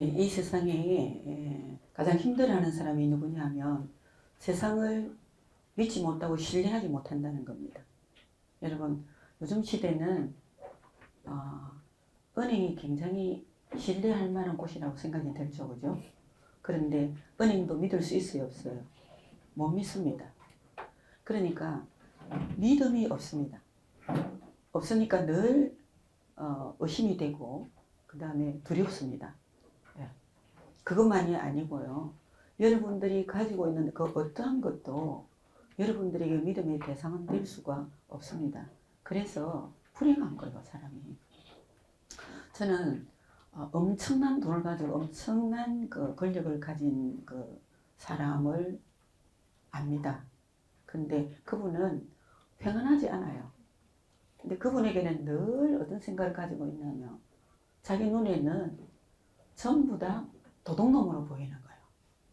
이 세상에 가장 힘들어하는 사람이 누구냐 하면 세상을 믿지 못하고 신뢰하지 못한다는 겁니다. 여러분, 요즘 시대는 은행이 굉장히 신뢰할 만한 곳이라고 생각이 들죠, 그죠? 그런데 은행도 믿을 수 있어요, 없어요? 못 믿습니다. 그러니까 믿음이 없습니다. 없으니까 늘 의심이 되고 그 다음에 두렵습니다. 그것만이 아니고요. 여러분들이 가지고 있는 그 어떠한 것도 여러분들에게 믿음의 대상은 될 수가 없습니다. 그래서 불행한 거예요, 사람이. 저는 엄청난 돈을 가지고 엄청난 그 권력을 가진 그 사람을 압니다. 근데 그분은 평안하지 않아요. 근데 그분에게는 늘 어떤 생각을 가지고 있냐면 자기 눈에는 전부 다 도둑놈으로 보이는 거예요.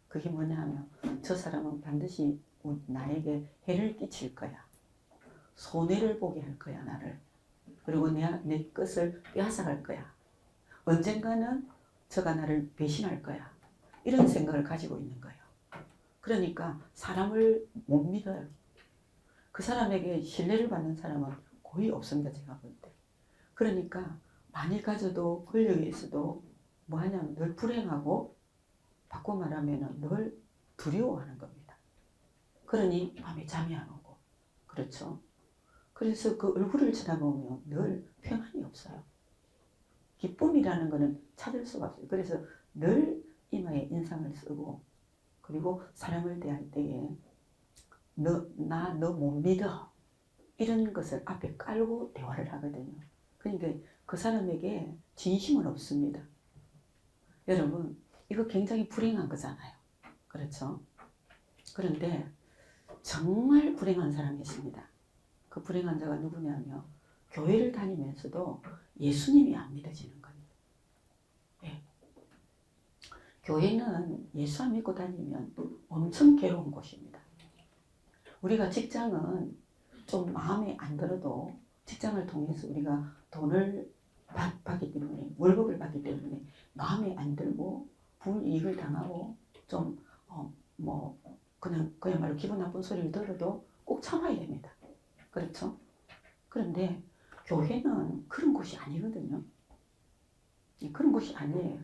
그게 뭐냐 하면 저 사람은 반드시 나에게 해를 끼칠 거야. 손해를 보게 할 거야, 나를. 그리고 내 것을 빼앗아갈 거야. 언젠가는 저가 나를 배신할 거야. 이런 생각을 가지고 있는 거예요. 그러니까 사람을 못 믿어요. 그 사람에게 신뢰를 받는 사람은 거의 없습니다, 제가 볼 때. 그러니까 많이 가져도 권력이 있어도 뭐 하냐면 늘 불행하고 바꿔 말하면 늘 두려워하는 겁니다. 그러니 밤에 잠이 안 오고 그렇죠. 그래서 그 얼굴을 쳐다보면 늘 평안이 없어요. 기쁨이라는 것은 찾을 수가 없어요. 그래서 늘 이마에 인상을 쓰고 그리고 사람을 대할 때에 너 못 믿어 이런 것을 앞에 깔고 대화를 하거든요. 그러니까 그 사람에게 진심은 없습니다. 여러분, 이거 굉장히 불행한 거잖아요. 그렇죠? 그런데 정말 불행한 사람이 있습니다. 그 불행한 자가 누구냐면 교회를 다니면서도 예수님이 안 믿어지는 겁니다. 네. 교회는 예수 안 믿고 다니면 엄청 괴로운 곳입니다. 우리가 직장은 좀 마음에 안 들어도 직장을 통해서 우리가 돈을 받기 때문에 월급을 받기 때문에 마음에 안 들고 불이익을 당하고 좀 그야말로 기분 나쁜 소리를 들어도 꼭 참아야 됩니다. 그렇죠? 그런데 교회는 그런 곳이 아니거든요. 그런 곳이 아니에요.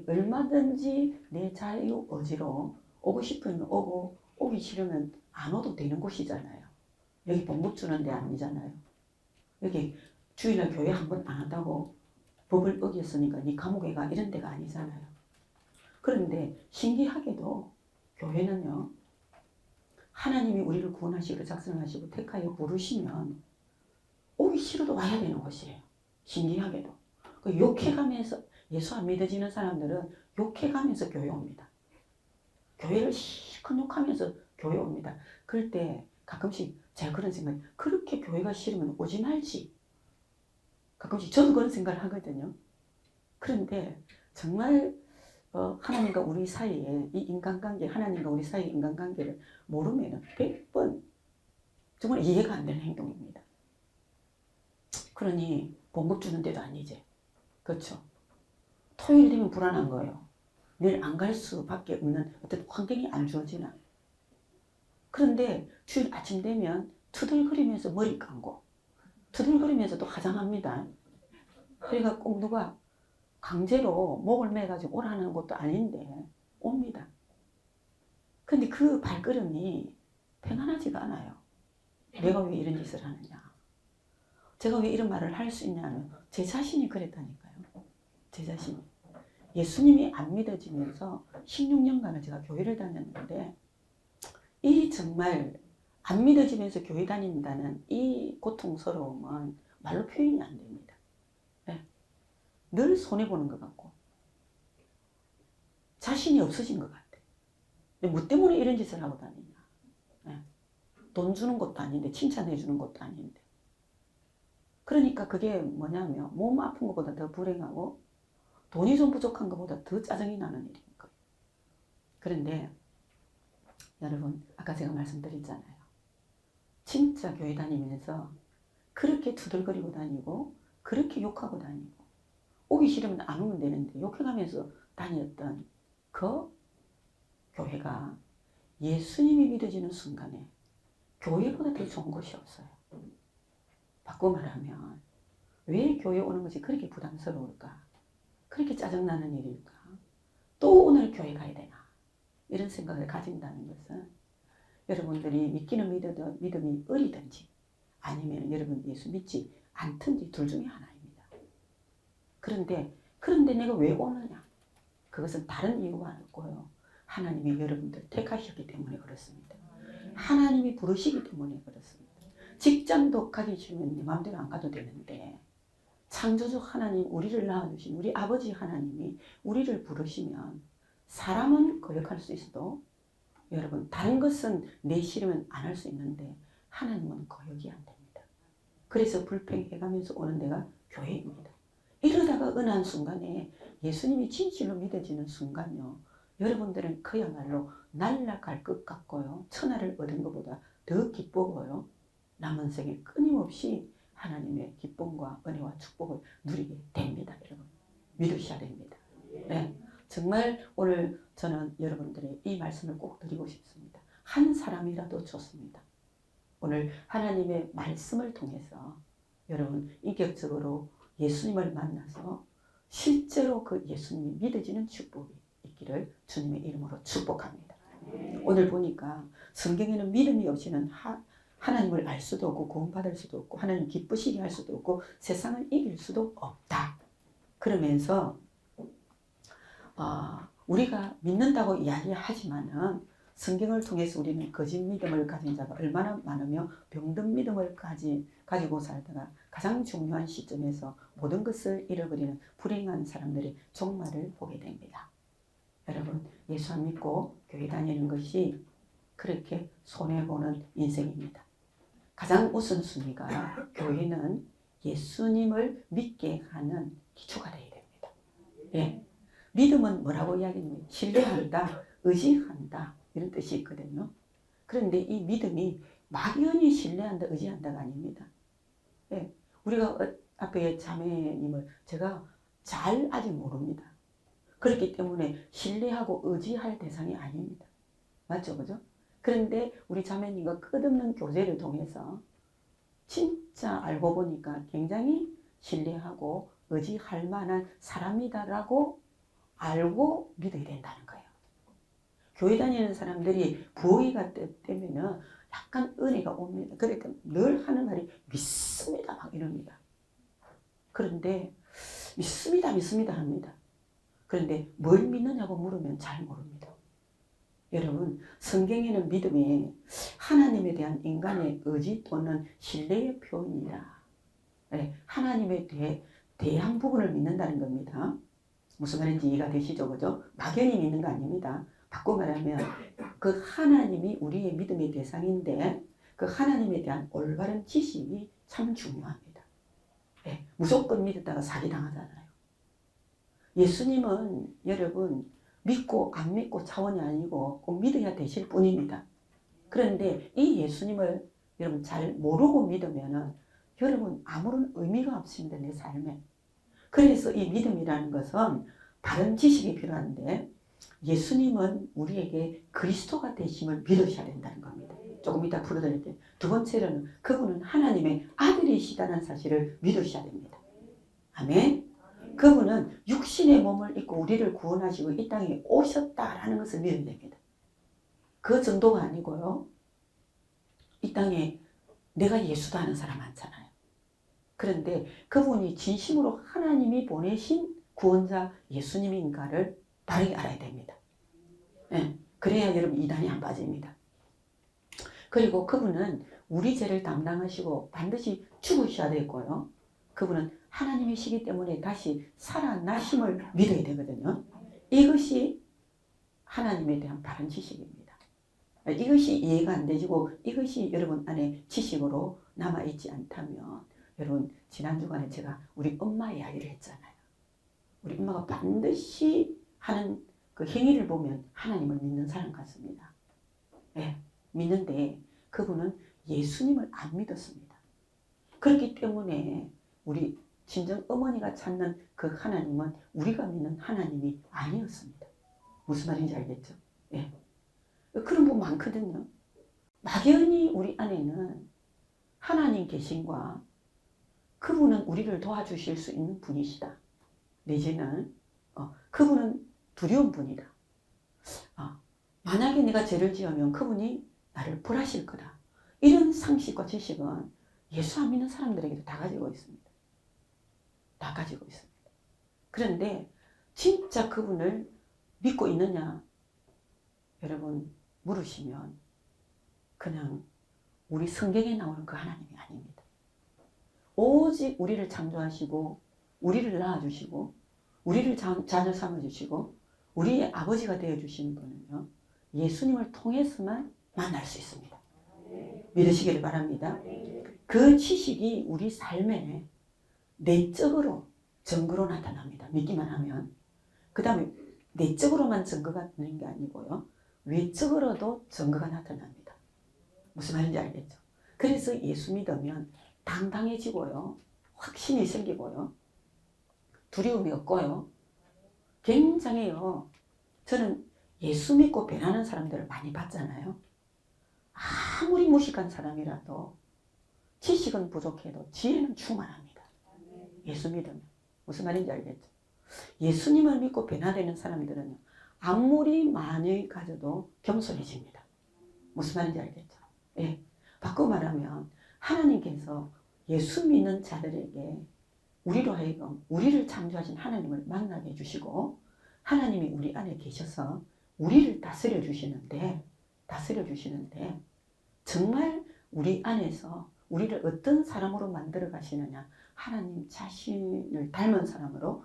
얼마든지 내 자유 의지로 오고 싶으면 오고 오기 싫으면 안 오도 되는 곳이잖아요. 여기 봉급 주는 데 아니잖아요. 여기 주일날 교회 한 번 안 한다고 법을 어겼으니까 네 감옥에 가 이런 데가 아니잖아요. 그런데 신기하게도 교회는요. 하나님이 우리를 구원하시고 작성하시고 택하여 부르시면 오기 싫어도 와야 되는 곳이에요. 신기하게도. 욕해가면서 예수 안 믿어지는 사람들은 욕해가면서 교회 옵니다. 교회를 실컷 욕하면서 교회 옵니다. 그럴 때 가끔씩 제가 그런 생각이 그렇게 교회가 싫으면 오지 말지. 가끔씩 저도 그런 생각을 하거든요. 그런데 정말 하나님과 우리 사이에 이 인간관계, 하나님과 우리 사이의 인간관계를 모르면 100번 정말 이해가 안 되는 행동입니다. 그러니 봉급 주는 데도 아니지. 그렇죠. 토요일 되면 불안한 거예요. 내일 안 갈 수밖에 없는 어떤 환경이 안 주어지나. 그런데 주일 아침 되면 투덜거리면서 머리 감고 투덜거리면서 또 화장합니다. 그러니까 꼭 누가 강제로 목을 매가지고 오라는 것도 아닌데 옵니다. 근데 그 발걸음이 평안하지가 않아요. 내가 왜 이런 짓을 하느냐. 제가 왜 이런 말을 할 수 있냐면 제 자신이 그랬다니까요. 제 자신이. 예수님이 안 믿어지면서 16년간을 제가 교회를 다녔는데 이 정말 안 믿어지면서 교회 다닌다는 이 고통스러움은 말로 표현이 안 됩니다. 네. 늘 손해보는 것 같고 자신이 없어진 것 같아. 근데 뭐 때문에 이런 짓을 하고 다니냐. 네. 돈 주는 것도 아닌데 칭찬해 주는 것도 아닌데. 그러니까 그게 뭐냐면 몸 아픈 것보다 더 불행하고 돈이 좀 부족한 것보다 더 짜증이 나는 일인 거예요. 그런데 여러분 아까 제가 말씀드렸잖아요. 진짜 교회 다니면서 그렇게 투덜거리고 다니고 그렇게 욕하고 다니고 오기 싫으면 안 오면 되는데 욕해가면서 다녔던 그 교회가 예수님이 믿어지는 순간에 교회보다 더 좋은 곳이 없어요. 바꿔 말하면 왜 교회 오는 것이 그렇게 부담스러울까? 그렇게 짜증나는 일일까? 또 오늘 교회 가야 되나? 이런 생각을 가진다는 것은 여러분들이 믿기는 믿어도 믿음이 어리든지 아니면 여러분 예수 믿지 않든지 둘 중에 하나입니다. 그런데 내가 왜 오느냐? 그것은 다른 이유가 아니고요. 하나님이 여러분들 택하셨기 때문에 그렇습니다. 하나님이 부르시기 때문에 그렇습니다. 직장도 가기 싫으면 내 마음대로 안 가도 되는데 창조주 하나님, 우리를 낳아주신 우리 아버지 하나님이 우리를 부르시면 사람은 거역할 수 있어도 여러분 다른 것은 내 싫으면 안 할 수 있는데 하나님은 거역이 안 됩니다. 그래서 불평해가면서 오는 데가 교회입니다. 이러다가 어느 한 순간에 예수님이 진실로 믿어지는 순간요. 여러분들은 그야말로 날아갈 것 같고요. 천하를 얻은 것보다 더 기쁘고요. 남은 생에 끊임없이 하나님의 기쁨과 은혜와 축복을 누리게 됩니다. 여러분 믿으셔야 됩니다. 네. 정말 오늘 저는 여러분들의 이 말씀을 꼭 드리고 싶습니다. 한 사람이라도 좋습니다. 오늘 하나님의 말씀을 통해서 여러분 인격적으로 예수님을 만나서 실제로 그 예수님이 믿어지는 축복이 있기를 주님의 이름으로 축복합니다. 오늘 보니까 성경에는 믿음이 없이는 하나님을 알 수도 없고 구원받을 수도 없고 하나님 기쁘시게 할 수도 없고 세상을 이길 수도 없다. 그러면서 우리가 믿는다고 이야기하지만은 성경을 통해서 우리는 거짓 믿음을 가진 자가 얼마나 많으며 병든 믿음을 가지고 살다가 가장 중요한 시점에서 모든 것을 잃어버리는 불행한 사람들의 종말을 보게 됩니다. 여러분 예수 안 믿고 교회 다니는 것이 그렇게 손해보는 인생입니다. 가장 우선순위가 교회는 예수님을 믿게 하는 기초가 되어야 됩니다. 예. 믿음은 뭐라고 이야기하냐면 신뢰한다, 의지한다 이런 뜻이 있거든요. 그런데 이 믿음이 막연히 신뢰한다, 의지한다가 아닙니다. 예. 우리가 앞에 자매님을 제가 잘 아직 모릅니다. 그렇기 때문에 신뢰하고 의지할 대상이 아닙니다. 맞죠? 그죠? 그런데 우리 자매님과 끝없는 교제를 통해서 진짜 알고 보니까 굉장히 신뢰하고 의지할 만한 사람이다라고 알고 믿어야 된다는 거예요. 교회 다니는 사람들이 부어이가 때면은 약간 은혜가 옵니다. 그러니까 늘 하는 말이 믿습니다 막 이럽니다. 그런데 믿습니다 합니다. 그런데 뭘 믿느냐고 물으면 잘 모릅니다. 여러분 성경에는 믿음이 하나님에 대한 인간의 의지 또는 신뢰의 표현이라 하나님에 대한 부분을 믿는다는 겁니다. 무슨 말인지 이해가 되시죠? 그죠? 막연히 믿는 거 아닙니다. 바꿔 말하면 그 하나님이 우리의 믿음의 대상인데 그 하나님에 대한 올바른 지식이 참 중요합니다. 네, 무조건 믿었다가 사기당하잖아요. 예수님은 여러분 믿고 안 믿고 차원이 아니고 꼭 믿어야 되실 뿐입니다. 그런데 이 예수님을 여러분 잘 모르고 믿으면은 여러분 아무런 의미가 없습니다. 내 삶에. 그래서 이 믿음이라는 것은 바른 지식이 필요한데 예수님은 우리에게 그리스도가 되심을 믿으셔야 된다는 겁니다. 조금 이따 풀어드릴 때. 두 번째로는 그분은 하나님의 아들이시다는 사실을 믿으셔야 됩니다. 아멘. 그분은 육신의 몸을 입고 우리를 구원하시고 이 땅에 오셨다라는 것을 믿어야 됩니다. 그 정도가 아니고요. 이 땅에 내가 예수다 하는 사람 많잖아요. 그런데 그분이 진심으로 하나님이 보내신 구원자 예수님인가를 바르게 알아야 됩니다. 네, 그래야 여러분 이단이 안 빠집니다. 그리고 그분은 우리 죄를 담당하시고 반드시 죽으셔야 되고요. 그분은 하나님이시기 때문에 다시 살아나심을 믿어야 되거든요. 이것이 하나님에 대한 바른 지식입니다. 이것이 이해가 안 되시고 이것이 여러분 안에 지식으로 남아있지 않다면 여러분 지난 주간에 제가 우리 엄마 이야기를 했잖아요. 우리 엄마가 반드시 하는 그 행위를 보면 하나님을 믿는 사람 같습니다. 네, 믿는데 그분은 예수님을 안 믿었습니다. 그렇기 때문에 우리 진정 어머니가 찾는 그 하나님은 우리가 믿는 하나님이 아니었습니다. 무슨 말인지 알겠죠? 예. 그런 분 많거든요. 막연히 우리 안에는 하나님 계신과 그분은 우리를 도와주실 수 있는 분이시다. 내지는 그분은 두려운 분이다. 만약에 내가 죄를 지으면 그분이 나를 벌하실 거다. 이런 상식과 지식은 예수 안 믿는 사람들에게도 다 가지고 있습니다. 다 가지고 있습니다. 그런데 진짜 그분을 믿고 있느냐? 여러분 물으시면 그냥 우리 성경에 나오는 그 하나님이 아닙니다. 오직 우리를 창조하시고 우리를 낳아주시고 우리를 자녀 삼아주시고 우리의 아버지가 되어주시는 분은요. 예수님을 통해서만 만날 수 있습니다. 믿으시기를 바랍니다. 그 지식이 우리 삶에 내적으로 증거로 나타납니다. 믿기만 하면. 그 다음에 내적으로만 증거가 되는 게 아니고요. 외적으로도 증거가 나타납니다. 무슨 말인지 알겠죠? 그래서 예수 믿으면 당당해지고요. 확신이 생기고요. 두려움이 없고요. 굉장해요. 저는 예수 믿고 변하는 사람들을 많이 봤잖아요. 아무리 무식한 사람이라도 지식은 부족해도 지혜는 충만합니다. 예수 믿으면. 무슨 말인지 알겠죠? 예수님을 믿고 변화되는 사람들은 아무리 많이 가져도 겸손해집니다. 무슨 말인지 알겠죠? 예. 바꿔 말하면 하나님께서 예수 믿는 자들에게 우리로 하여금 우리를 창조하신 하나님을 만나게 해주시고 하나님이 우리 안에 계셔서 우리를 다스려 주시는데 정말 우리 안에서 우리를 어떤 사람으로 만들어 가시느냐? 하나님 자신을 닮은 사람으로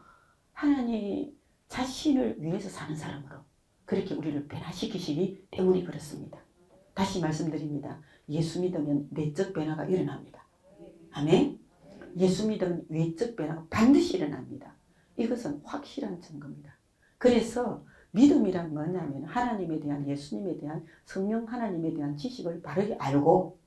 하나님 자신을 위해서 사는 사람으로 그렇게 우리를 변화시키시기 때문에 그렇습니다. 다시 말씀드립니다. 예수 믿으면 내적 변화가 일어납니다. 아멘. 예수 믿으면 외적 변화가 반드시 일어납니다. 이것은 확실한 증거입니다. 그래서 믿음이란 뭐냐면 하나님에 대한 예수님에 대한 성령 하나님에 대한 지식을 바르게 알고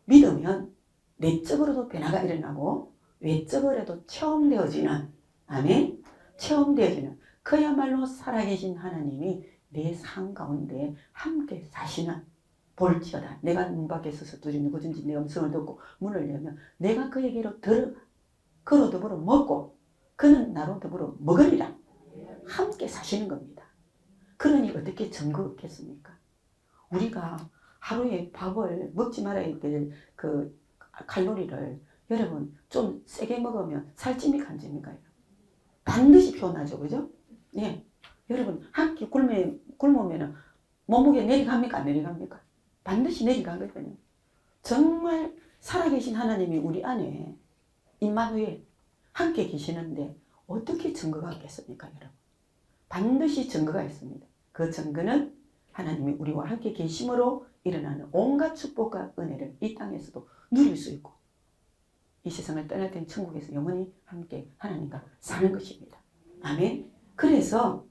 믿으면 내적으로도 변화가 일어나고 외적으로도 체험되어지는 아멘. 체험되어지는 그야말로 살아계신 하나님이 내 삶 가운데 함께 사시는 볼지어다. 내가 문 밖에 서서 둘이 누구든지 내 음성을 듣고 문을 열면 내가 그에게로 들어가 그로 더불어 먹고 그는 나로 더불어 먹으리라. 함께 사시는 겁니다. 그러니 어떻게 증거 없겠습니까? 우리가 하루에 밥을 먹지 말아야 될 그 칼로리를 여러분 좀 세게 먹으면 살찜이 간집니까? 반드시 표현하죠. 그죠? 예. 여러분 한 끼 굶으면 몸무게 내려갑니까? 안 내려갑니까? 반드시 내려가거든요. 정말 살아계신 하나님이 우리 안에 임마누엘 함께 계시는데 어떻게 증거가 없겠습니까? 여러분. 반드시 증거가 있습니다. 그 증거는 하나님이 우리와 함께 계심으로 일어나는 온갖 축복과 은혜를 이 땅에서도 누릴 수 있고 이 세상을 떠날 땐 천국에서 영원히 함께 하나님과 사는 것입니다. 아멘. 그래서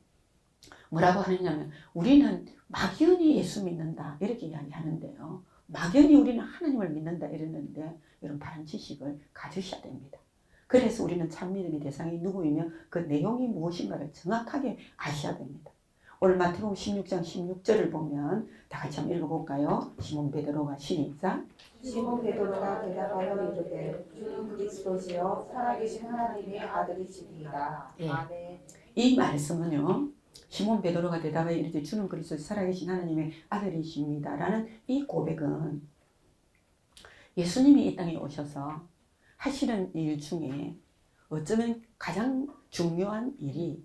뭐라고 하느냐면 우리는 막연히 예수 믿는다 이렇게 이야기하는데요. 막연히 우리는 하나님을 믿는다 이러는데 이런 바른 지식을 가지셔야 됩니다. 그래서 우리는 참 믿음의 대상이 누구이며 그 내용이 무엇인가를 정확하게 아셔야 됩니다. 오늘 마태복음 16장 16절을 보면 다 같이 한번 읽어볼까요? 시몬 베드로가 시작. 시몬 베드로가 대답하여 이르되 주는 그리스도시요 살아계신 하나님의 아들이시니이다. 예. 아멘. 이 말씀은요. 시몬 베드로가 대답하여 이르되 주는 그리스도 살아계신 하나님의 아들이십니다. 라는 이 고백은 예수님이 이 땅에 오셔서 하시는 일 중에 어쩌면 가장 중요한 일이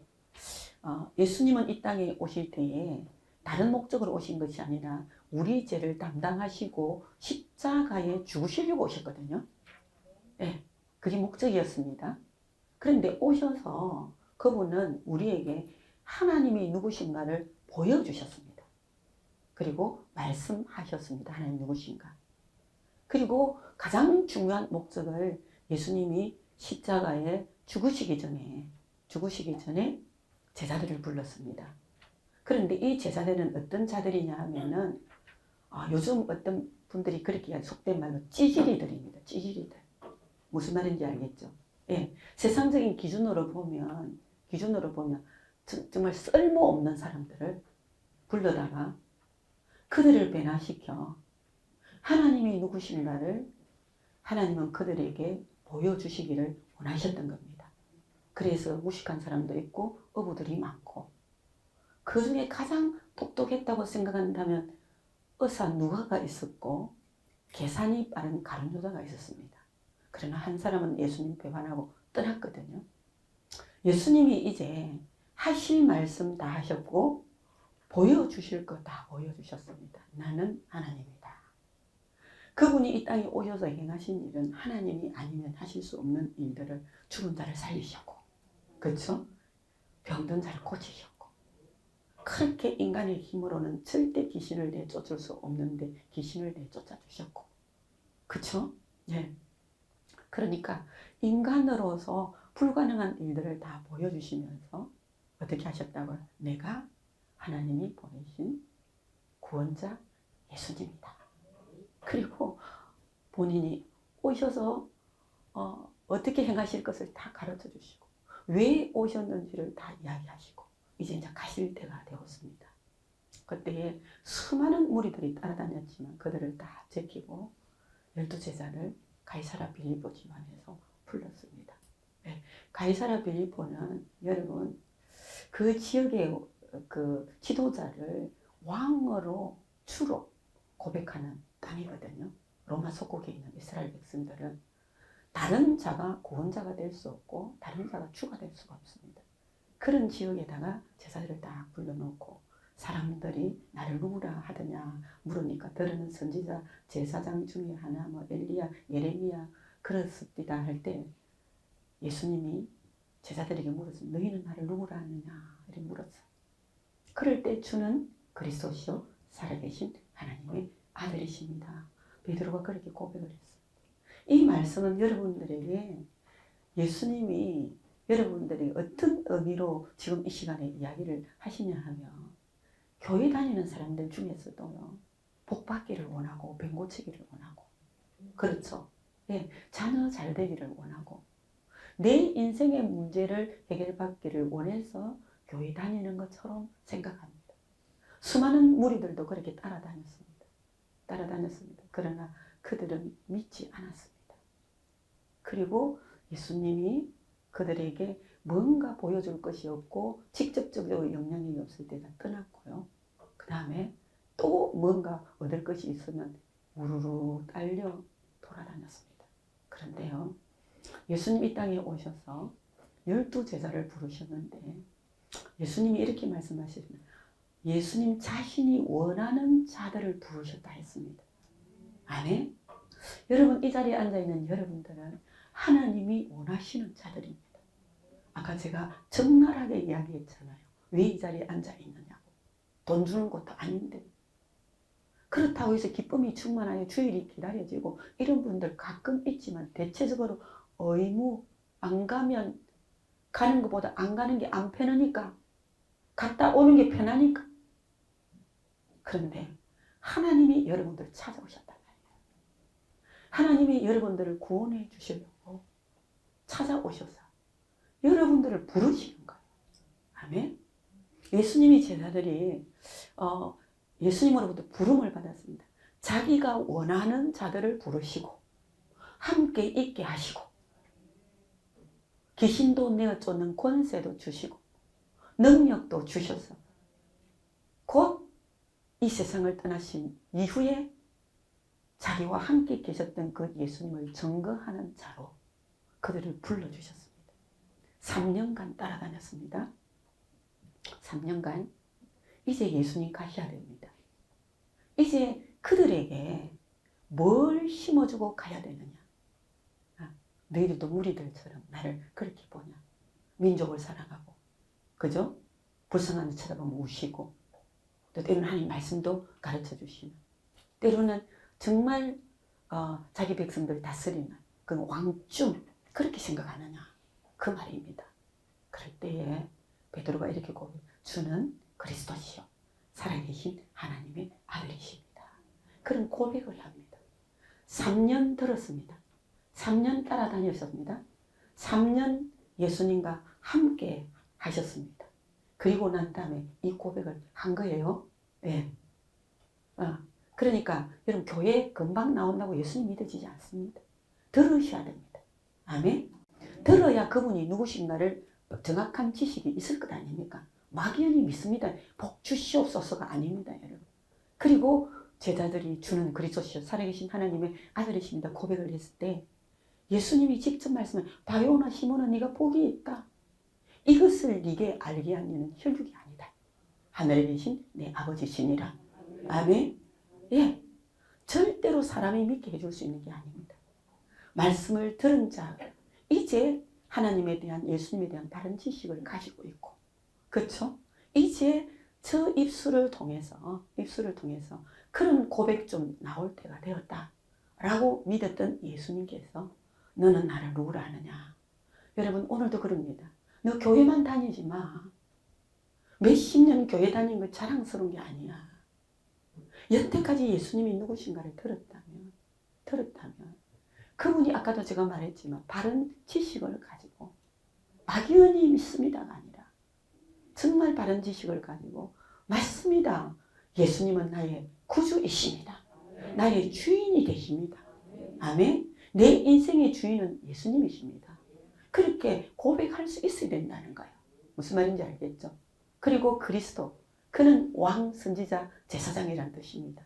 예수님은 이 땅에 오실 때에 다른 목적으로 오신 것이 아니라 우리 죄를 담당하시고 십자가에 죽으시려고 오셨거든요. 네, 그게 목적이었습니다. 그런데 오셔서 그분은 우리에게 하나님이 누구신가를 보여주셨습니다. 그리고 말씀하셨습니다. 하나님 누구신가. 그리고 가장 중요한 목적을 예수님이 십자가에 죽으시기 전에 제자들을 불렀습니다. 그런데 이 제자들은 어떤 자들이냐 하면은 요즘 어떤 분들이 그렇게 속된 말로 찌질이들입니다. 찌질이들. 무슨 말인지 알겠죠? 예, 세상적인 기준으로 보면 정말 쓸모없는 사람들을 불러다가 그들을 변화시켜 하나님이 누구신가를 하나님은 그들에게 보여주시기를 원하셨던 겁니다. 그래서 무식한 사람도 있고 어부들이 많고 그 중에 가장 똑똑했다고 생각한다면 의사 누가가 있었고 계산이 빠른 가룟 유다가 있었습니다. 그러나 한 사람은 예수님 배반하고 떠났거든요. 예수님이 이제 하실 말씀 다 하셨고 보여주실 것 다 보여주셨습니다. 나는 하나님이다. 그분이 이 땅에 오셔서 행하신 일은 하나님이 아니면 하실 수 없는 일들을 죽은 자를 살리셨고 그렇죠? 병든 자를 고치셨고 그렇게 인간의 힘으로는 절대 귀신을 내쫓을 수 없는데 귀신을 내쫓아 주셨고 그렇죠? 예. 그러니까 인간으로서 불가능한 일들을 다 보여주시면서 어떻게 하셨다고요? 내가 하나님이 보내신 구원자 예수님이다. 그리고 본인이 오셔서 어떻게 행하실 것을 다 가르쳐 주시고 왜 오셨는지를 다 이야기하시고 이제 가실 때가 되었습니다. 그때 수많은 무리들이 따라다녔지만 그들을 다 제키고 12제자를 가이사랴 빌립보 집안에서 불렀습니다. 네, 가이사랴 빌립보는 여러분 그 지역의 그 지도자를 왕으로 주로 고백하는 땅이거든요. 로마 속국에 있는 이스라엘 백성들은 다른 자가 구원자가 될 수 없고 다른 자가 주가 될 수가 없습니다. 그런 지역에다가 제사들을 다 불러놓고 사람들이 나를 누구라 하더냐 물으니까 들으는 선지자 제사장 중에 하나 뭐 엘리야 예레미야 그렇습니다 할 때 예수님이 제자들에게 물었어요. 너희는 나를 누구라 하느냐 이렇게 물었어요. 그럴 때 주는 그리스도시요 살아계신 하나님의 아들이십니다. 베드로가 그렇게 고백을 했어요. 이 말씀은 여러분들에게 예수님이 여러분들이 어떤 의미로 지금 이 시간에 이야기를 하시냐 하면 교회 다니는 사람들 중에서도요 복 받기를 원하고 병 고치기를 원하고 그렇죠. 예, 자녀 잘 되기를 원하고 내 인생의 문제를 해결받기를 원해서 교회 다니는 것처럼 생각합니다. 수많은 무리들도 그렇게 따라다녔습니다. 그러나 그들은 믿지 않았습니다. 그리고 예수님이 그들에게 뭔가 보여줄 것이 없고 직접적으로 영향이 없을 때가 떠났고요. 그 다음에 또 뭔가 얻을 것이 있으면 우르르 딸려 돌아다녔습니다. 그런데요. 예수님 이 땅에 오셔서 12제자를 부르셨는데 예수님이 이렇게 말씀하셨습니다. 예수님 자신이 원하는 자들을 부르셨다 했습니다. 아멘? 여러분 이 자리에 앉아있는 여러분들은 하나님이 원하시는 자들입니다. 아까 제가 적나라하게 이야기했잖아요. 왜 이 자리에 앉아있느냐고. 돈 주는 것도 아닌데. 그렇다고 해서 기쁨이 충만하여 주일이 기다려지고 이런 분들 가끔 있지만 대체적으로 의무 안 가면 가는 것보다 안 가는 게 안 편하니까 갔다 오는 게 편하니까. 그런데 하나님이 여러분들을 찾아오셨단 말이에요. 하나님이 여러분들을 구원해 주시려고 찾아오셔서 여러분들을 부르시는 거예요. 아멘. 예수님이 제자들이 예수님으로부터 부름을 받았습니다. 자기가 원하는 자들을 부르시고 함께 있게 하시고 귀신도 내어 쫓는 권세도 주시고 능력도 주셔서 곧 이 세상을 떠나신 이후에 자기와 함께 계셨던 그 예수님을 증거하는 자로 그들을 불러주셨습니다. 3년간 따라다녔습니다. 3년간 이제 예수님 가셔야 됩니다. 이제 그들에게 뭘 심어주고 가야 되느냐. 너희들도 무리들처럼 나를 그렇게 보냐. 민족을 사랑하고 그죠? 불쌍한 데 쳐다보면 우시고 또 때로는 하나님 말씀도 가르쳐 주시는 때로는 정말 자기 백성들 다스리는 그 왕쯤 그렇게 생각하느냐 그 말입니다. 그럴 때에 베드로가 이렇게 고백 주는 그리스도시요 살아계신 하나님의 아들이십니다. 그런 고백을 합니다. 3년 들었습니다. 3년 따라다녔습니다. 3년 예수님과 함께 하셨습니다. 그리고 난 다음에 이 고백을 한 거예요. 네. 그러니까 여러분 교회 금방 나온다고 예수님 믿어지지 않습니다. 들으셔야 됩니다. 아멘. 들어야 그분이 누구신가를 정확한 지식이 있을 것 아닙니까? 막연히 믿습니다. 복 주시옵소서가 아닙니다, 여러분. 그리고 제자들이 주는 그리스도시요 살아계신 하나님의 아들이십니다 고백을 했을 때 예수님이 직접 말씀을 바요나 시몬아 네가 복이 있다. 이것을 네게 알게 한 이는 혈육이 아니다. 하늘에 계신 내 아버지시니라. 아멘. 예, 절대로 사람이 믿게 해줄 수 있는 게 아닙니다. 말씀을 들은 자 이제 하나님에 대한 예수님에 대한 바른 지식을 가지고 있고 그렇죠? 이제 저 입술을 통해서 그런 고백 좀 나올 때가 되었다 라고 믿었던 예수님께서 너는 나를 누구라 하느냐. 여러분 오늘도 그럽니다. 너 교회만 다니지 마. 몇십 년 교회 다닌 거 자랑스러운 게 아니야. 여태까지 예수님이 누구신가를 들었다면 그분이 아까도 제가 말했지만 바른 지식을 가지고 막연히 믿습니다가 아니라 정말 바른 지식을 가지고 맞습니다. 예수님은 나의 구주이십니다. 나의 주인이 되십니다. 아멘. 내 인생의 주인은 예수님이십니다. 그렇게 고백할 수 있어야 된다는 거예요. 무슨 말인지 알겠죠? 그리고 그리스도 그는 왕, 선지자, 제사장이라는 뜻입니다.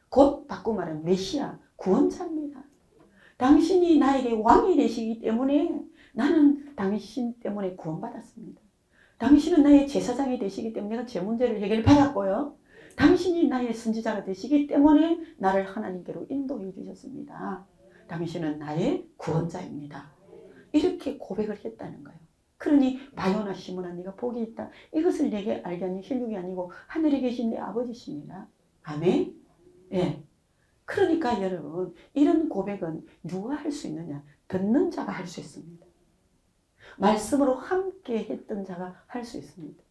곧 바꿔 말하면 메시아, 구원자입니다. 당신이 나에게 왕이 되시기 때문에 나는 당신 때문에 구원받았습니다. 당신은 나의 제사장이 되시기 때문에 내가 제 문제를 해결받았고요. 당신이 나의 선지자가 되시기 때문에 나를 하나님께로 인도해 주셨습니다. 당신은 나의 구원자입니다. 이렇게 고백을 했다는 거예요. 그러니 바요나 시몬아 네가 복이 있다. 이것을 내게 알게 하니 혈육이 아니고 하늘에 계신 내 아버지십니다. 아멘. 예. 그러니까 여러분 이런 고백은 누가 할 수 있느냐? 듣는 자가 할 수 있습니다. 말씀으로 함께 했던 자가 할 수 있습니다.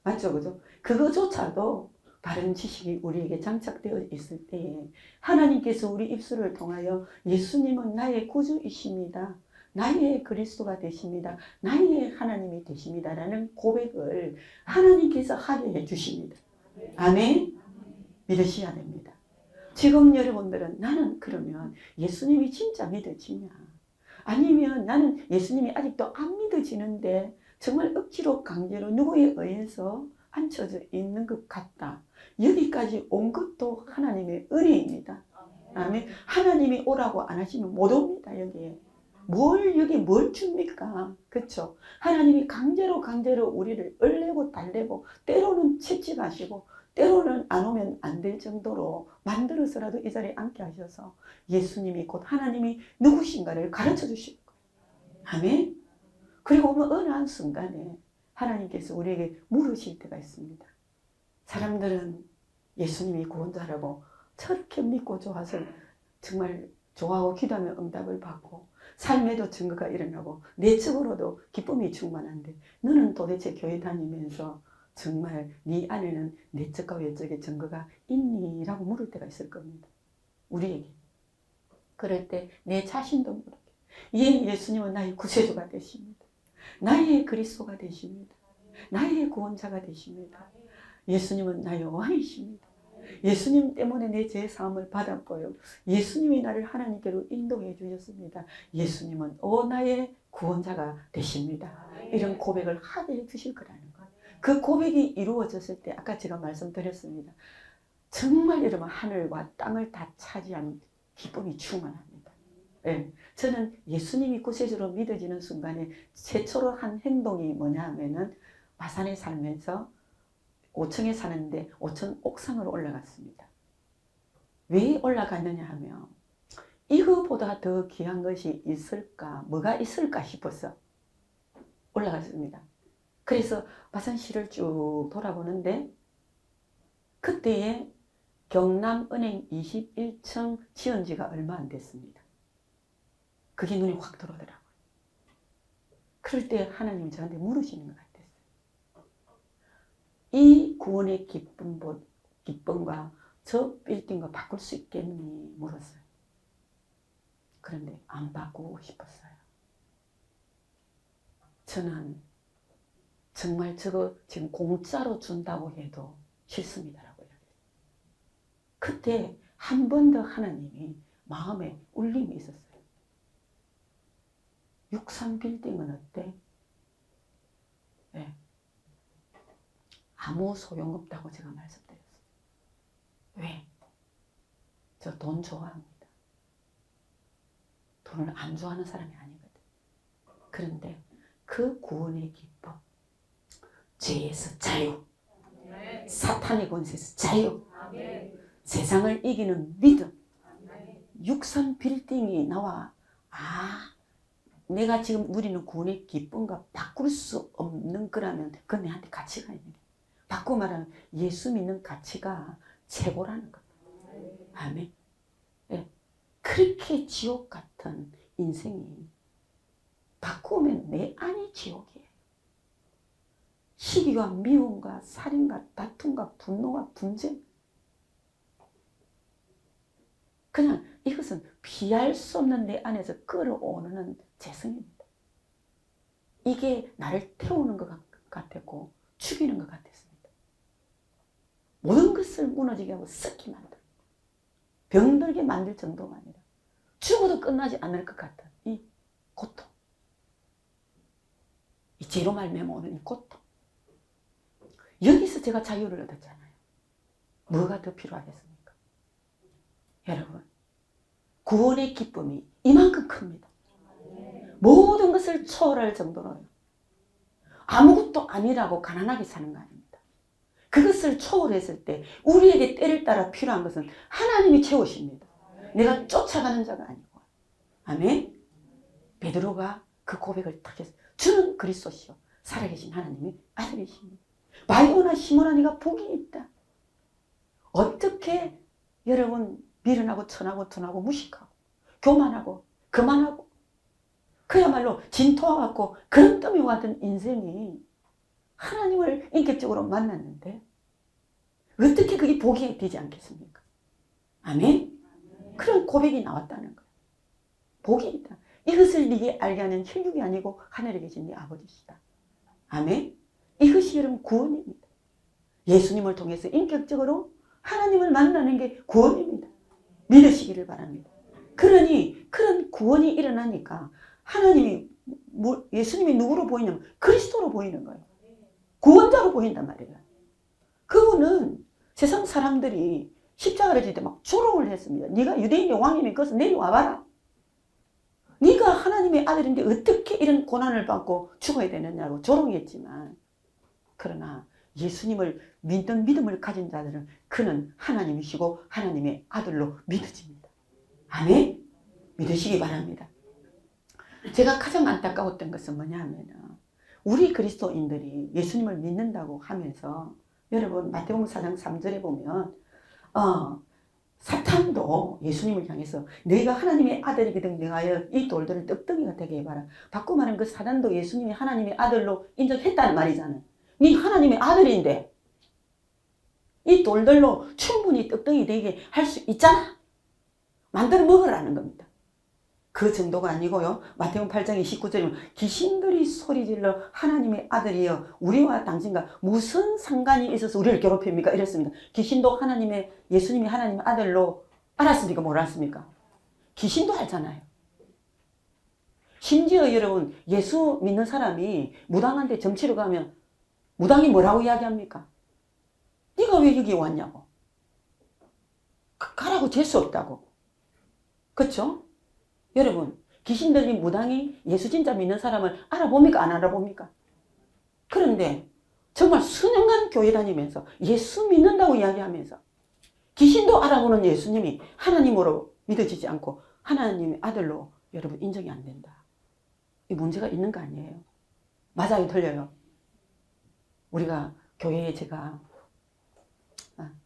맞죠? 그죠? 그거조차도 바른 지식이 우리에게 장착되어 있을 때에 하나님께서 우리 입술을 통하여 예수님은 나의 구주이십니다. 나의 그리스도가 되십니다. 나의 하나님이 되십니다. 라는 고백을 하나님께서 하게 해주십니다. 아멘? 믿으셔야 됩니다. 지금 여러분들은 나는 그러면 예수님이 진짜 믿어지냐? 아니면 나는 예수님이 아직도 안 믿어지는데 정말 억지로 강제로 누구에 의해서 앉혀져 있는 것 같다. 여기까지 온 것도 하나님의 은혜입니다. 아멘. 하나님이 오라고 안 하시면 못 옵니다. 여기에. 여기 뭘 줍니까? 그렇죠? 하나님이 강제로 우리를 얼레고 달래고 때로는 채찍하시고 때로는 안 오면 안 될 정도로 만들어서라도 이 자리에 앉게 하셔서 예수님이 곧 하나님이 누구신가를 가르쳐 주실 거예요. 아멘. 그리고 어느 한 순간에 하나님께서 우리에게 물으실 때가 있습니다. 사람들은 예수님이 구원자라고 저렇게 믿고 좋아서 정말 좋아하고 기도하면 응답을 받고 삶에도 증거가 일어나고 내적으로도 기쁨이 충만한데 너는 도대체 교회 다니면서 정말 네 안에는 내적과 외적의 증거가 있니? 라고 물을 때가 있을 겁니다. 우리에게. 그럴 때 내 자신도 모르게 예수님은 나의 구세주가 되십니다. 나의 그리스도가 되십니다. 나의 구원자가 되십니다. 예수님은 나의 왕이십니다. 예수님 때문에 내 죄사함을 받았고요. 예수님이 나를 하나님께로 인도해 주셨습니다. 예수님은 나의 구원자가 되십니다. 이런 고백을 하게 해 주실 거라는 거예요. 그 고백이 이루어졌을 때 아까 제가 말씀드렸습니다. 정말 여러분 하늘과 땅을 다 차지한 기쁨이 충만합니다. 네. 저는 예수님이 구세주로 믿어지는 순간에 최초로 한 행동이 뭐냐 하면은 마산에 살면서 5층에 사는데 5층 옥상으로 올라갔습니다. 왜 올라갔느냐 하면 이거보다 더 귀한 것이 있을까, 뭐가 있을까 싶어서 올라갔습니다. 그래서 마산시를 쭉 돌아보는데 그때에 경남은행 21층 지은 지가 얼마 안 됐습니다. 그게 눈에 확 들어오더라고요. 그럴 때 하나님 저한테 물으시는 것 같았어요. 이 구원의 기쁨과 저 빌딩과 바꿀 수 있겠니? 물었어요. 그런데 안 바꾸고 싶었어요. 저는 정말 저거 지금 공짜로 준다고 해도 싫습니다라고 이야기해요. 그때 한 번 더 하나님이 마음에 울림이 있었어요. 63빌딩은 어때? 네. 아무 소용없다고 제가 말씀드렸어요. 왜? 저 돈 좋아합니다. 돈을 안 좋아하는 사람이 아니거든. 그런데 그 구원의 기쁨, 죄에서 자유, 사탄의 권세에서 자유, 세상을 이기는 믿음, 63빌딩이 나와 내가 지금 누리는 구원의 기쁨과 바꿀 수 없는 거라면 그건 내한테 가치가 있는 거예요. 바꾸고 말하면 예수 믿는 가치가 최고라는 거예요. 아멘. 네. 그렇게 지옥 같은 인생이 바꾸면 내 안이 지옥이에요. 시기와 미움과 살인과 다툼과 분노와 분쟁. 그냥 이것은 피할 수 없는 내 안에서 끌어오는 재성입니다. 이게 나를 태우는 것 같았고 죽이는 것 같았습니다. 모든 것을 무너지게 하고 썩게 만들고 병들게 만들 정도가 아니라 죽어도 끝나지 않을 것 같은 이 고통. 이 죄로 말미암아 오는 이 고통. 여기서 제가 자유를 얻었잖아요. 뭐가 더 필요하겠습니까? 여러분, 구원의 기쁨이 이만큼 큽니다. 모든 것을 초월할 정도로 아무것도 아니라고 가난하게 사는 거 아닙니다. 그것을 초월했을 때 우리에게 때를 따라 필요한 것은 하나님이 채우십니다. 내가 쫓아가는 자가 아니고. 아멘. 베드로가 그 고백을 딱 했어요. 주는 그리스도시요 살아계신 하나님의 아들이십니다. 바요나 시몬아 네가 복이 있다. 어떻게 여러분 미련하고 천하고 둔하고 무식하고 교만하고 그만하고 그야말로 진토와 같고 그런 더미와 같은 인생이 하나님을 인격적으로 만났는데 어떻게 그게 복이 되지 않겠습니까? 아멘? 그런 고백이 나왔다는 거예요. 복이 있다. 이것을 네게 알게 하는 혈육이 아니고 하늘에 계신 네 아버지시다. 아멘? 이것이 여러분 구원입니다. 예수님을 통해서 인격적으로 하나님을 만나는 게 구원입니다. 믿으시기를 바랍니다. 그러니 그런 구원이 일어나니까 하나님이 예수님이 누구로 보이냐면 그리스도로 보이는 거예요. 구원자로 보인단 말이에요. 그분은 세상 사람들이 십자가를 질 때 막 조롱을 했습니다. 네가 유대인의 왕이면 그것을 내려와봐라. 네가 하나님의 아들인데 어떻게 이런 고난을 받고 죽어야 되느냐고 조롱했지만 그러나 예수님을 믿는 믿음을 가진 자들은 그는 하나님이시고 하나님의 아들로 믿어집니다. 아멘? 믿으시기 바랍니다. 제가 가장 안타까웠던 것은 뭐냐 하면 우리 그리스도인들이 예수님을 믿는다고 하면서 여러분 마태복음 4장 3절에 보면 사탄도 예수님을 향해서 내가 하나님의 아들이거든 내가 이 돌들을 떡덩이가 되게 해봐라. 바꾸고 말하면 그 사탄도 예수님이 하나님의 아들로 인정했다는 말이잖아요. 네 하나님의 아들인데 이 돌들로 충분히 떡덩이 되게 할 수 있잖아. 만들어 먹으라는 겁니다. 그 정도가 아니고요. 마태복음 8장 29절에 보면 귀신들이 소리질러 하나님의 아들이여 우리와 당신과 무슨 상관이 있어서 우리를 괴롭힙니까? 이랬습니다. 귀신도 예수님이 하나님의 아들로 알았습니까? 몰랐습니까? 귀신도 알잖아요. 심지어 여러분 예수 믿는 사람이 무당한테 점치러 가면 무당이 뭐라고 이야기합니까? 네가 왜 여기 왔냐고. 가라고 재수 없다고. 그렇죠? 여러분 귀신들이 무당이 예수 진짜 믿는 사람을 알아봅니까? 안 알아봅니까? 그런데 정말 수년간 교회 다니면서 예수 믿는다고 이야기하면서 귀신도 알아보는 예수님이 하나님으로 믿어지지 않고 하나님의 아들로 여러분 인정이 안 된다. 이 문제가 있는 거 아니에요? 맞아요? 틀려요? 우리가 교회에 제가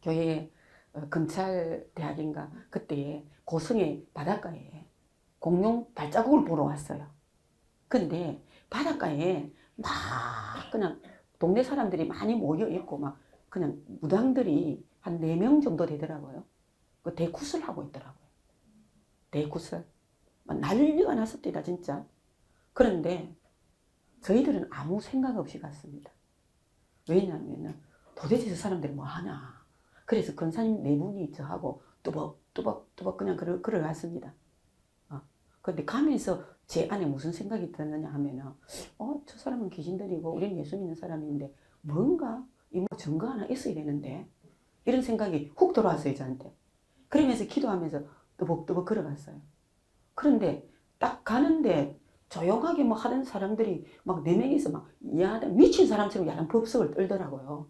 교회에 검찰대학인가 그때에 고성의 바닷가에 공룡 발자국을 보러 왔어요. 근데 바닷가에 막 그냥 동네 사람들이 많이 모여 있고 막 그냥 무당들이 한 4명 정도 되더라고요. 그 대굿을 하고 있더라고요. 대굿을. 막 난리가 났었대다 진짜. 그런데 저희들은 아무 생각 없이 갔습니다. 왜냐하면 도대체 저 사람들이 뭐 하나. 그래서 권사님 네 분이 저하고 뚜벅뚜벅 그냥 걸어갔습니다. 근데 가면서 제 안에 무슨 생각이 드느냐 하면은, 저 사람은 귀신들이고 우리는 예수 믿는 사람인데 뭔가 뭐 증거 하나 있어야 되는데, 이런 생각이 훅 들어왔어요, 저한테. 그러면서 기도하면서 뚜벅뚜벅 걸어갔어요. 그런데 딱 가는데 조용하게 뭐 하던 사람들이 막 네 명이서 막 미친 사람처럼 야단 법석을 떨더라고요.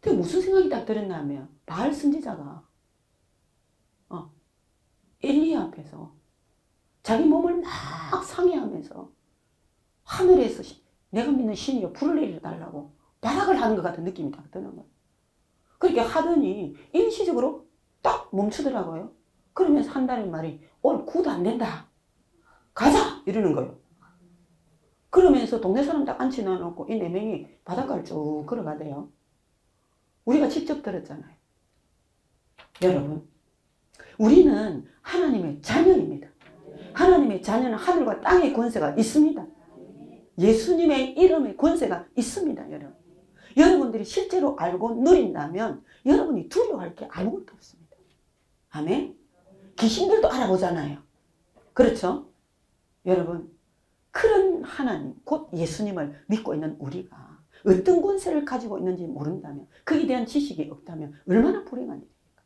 근데 무슨 생각이 딱 들었냐면, 바알 선지자가 엘리야 앞에서 자기 몸을 막 상해하면서 하늘에서 내가 믿는 신이여 불을 내려달라고 발악을 하는 것 같은 느낌이 딱 드는 거예요. 그렇게 하더니 일시적으로 딱 멈추더라고요. 그러면서 한다는 말이 오늘 구도 안 된다. 가자! 이러는 거예요. 그러면서 동네 사람 딱 앉혀놓고 이 네 명이 바닷가를 쭉 걸어가대요. 우리가 직접 들었잖아요. 여러분, 우리는 하나님의 자녀입니다. 하나님의 자녀는 하늘과 땅의 권세가 있습니다. 예수님의 이름의 권세가 있습니다, 여러분. 여러분들이 실제로 알고 누린다면 여러분이 두려워할 게 아무것도 없습니다. 아멘? 귀신들도 알아보잖아요. 그렇죠? 여러분, 그런 하나님, 곧 예수님을 믿고 있는 우리가 어떤 권세를 가지고 있는지 모른다면, 그에 대한 지식이 없다면 얼마나 불행한 일입니까?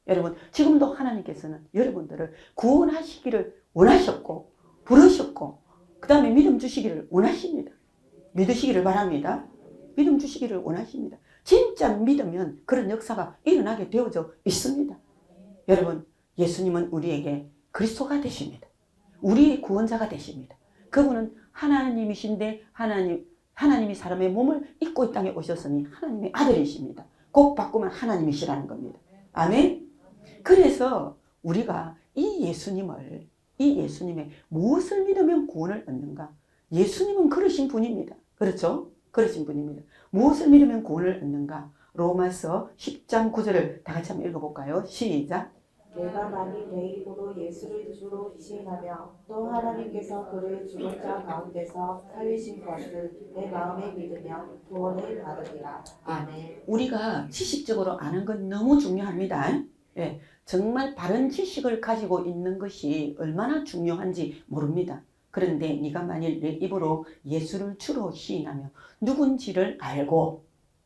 여러분, 지금도 하나님께서는 여러분들을 구원하시기를 원하셨고 부르셨고 그 다음에 믿음 주시기를 원하십니다. 믿으시기를 바랍니다. 믿음 주시기를 원하십니다. 진짜 믿으면 그런 역사가 일어나게 되어져 있습니다. 여러분, 예수님은 우리에게 그리스도가 되십니다. 우리의 구원자가 되십니다. 그분은 하나님이신데 하나님이 사람의 몸을 입고 이 땅에 오셨으니 하나님의 아들이십니다. 꼭 바꾸면 하나님이시라는 겁니다. 아멘? 그래서 우리가 이 예수님의 무엇을 믿으면 구원을 얻는가? 예수님은 그러신 분입니다. 그렇죠? 그러신 분입니다. 무엇을 믿으면 구원을 얻는가? 로마서 10장 9절을 다 같이 한번 읽어볼까요? 시작. 내가 만일 내 입으로 예수를 주로 시인하며 또 하나님께서 그를 죽은 자 가운데서 살리신 것을 내 마음에 믿으면 구원을 받으리라. 아멘. 우리가 지식적으로 아는 건 너무 중요합니다. 예, 정말 바른 지식을 가지고 있는 것이 얼마나 중요한지 모릅니다. 그런데 네가 만일 내 입으로 예수를 주로 시인하며 누군지를 알고,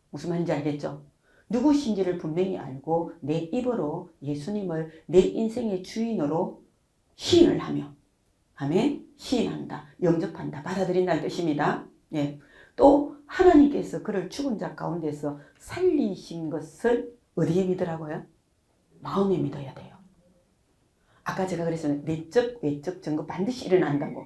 무슨 말인지 알겠죠? 누구신지를 분명히 알고 내 입으로 예수님을 내 인생의 주인으로 시인을 하며, 아멘? 시인한다, 영접한다, 받아들인다는 뜻입니다. 예. 또 하나님께서 그를 죽은 자 가운데서 살리신 것을 어디에 믿으라고요? 마음에 믿어야 돼요. 아까 제가 그랬어요. 내적, 외적 증거 반드시 일어난다고.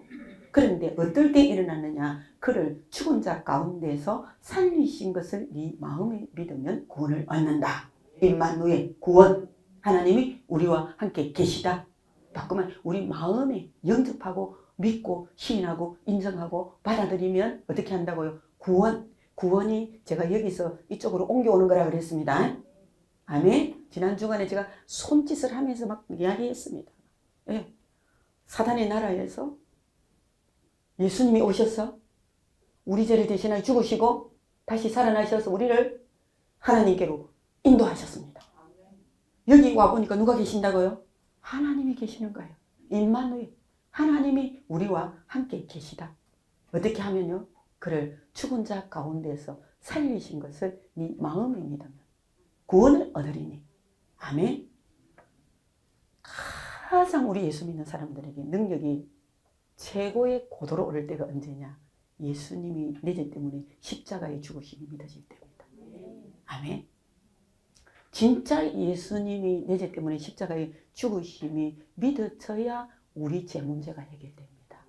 그런데 어떨 때 일어났느냐? 그를 죽은 자 가운데서 살리신 것을 네 마음에 믿으면 구원을 얻는다. 임마누엘, 구원. 하나님이 우리와 함께 계시다. 바꾸면 우리 마음에 영접하고 믿고 시인하고 인정하고 받아들이면 어떻게 한다고요? 구원. 구원이 제가 여기서 이쪽으로 옮겨오는 거라 그랬습니다. 아멘. 지난 주간에 제가 손짓을 하면서 막 이야기했습니다. 예. 사단의 나라에서 예수님이 오셔서 우리 죄를 대신하여 죽으시고 다시 살아나셔서 우리를 하나님께로 인도하셨습니다. 여기 와보니까 누가 계신다고요? 하나님이 계시는 거예요. 임마누엘. 하나님이 우리와 함께 계시다. 어떻게 하면요? 그를 죽은 자 가운데서 살리신 것을 네 마음에 믿으면 구원을 얻으리니. 아멘. 가장 우리 예수 믿는 사람들에게 능력이 최고의 고도로 오를 때가 언제냐? 예수님이 내 죄 때문에 십자가에 죽으심이 믿어질 때입니다. 아멘. 진짜 예수님이 내 죄 때문에 십자가에 죽으심이 믿어져야 우리 죄 문제가 해결됩니다.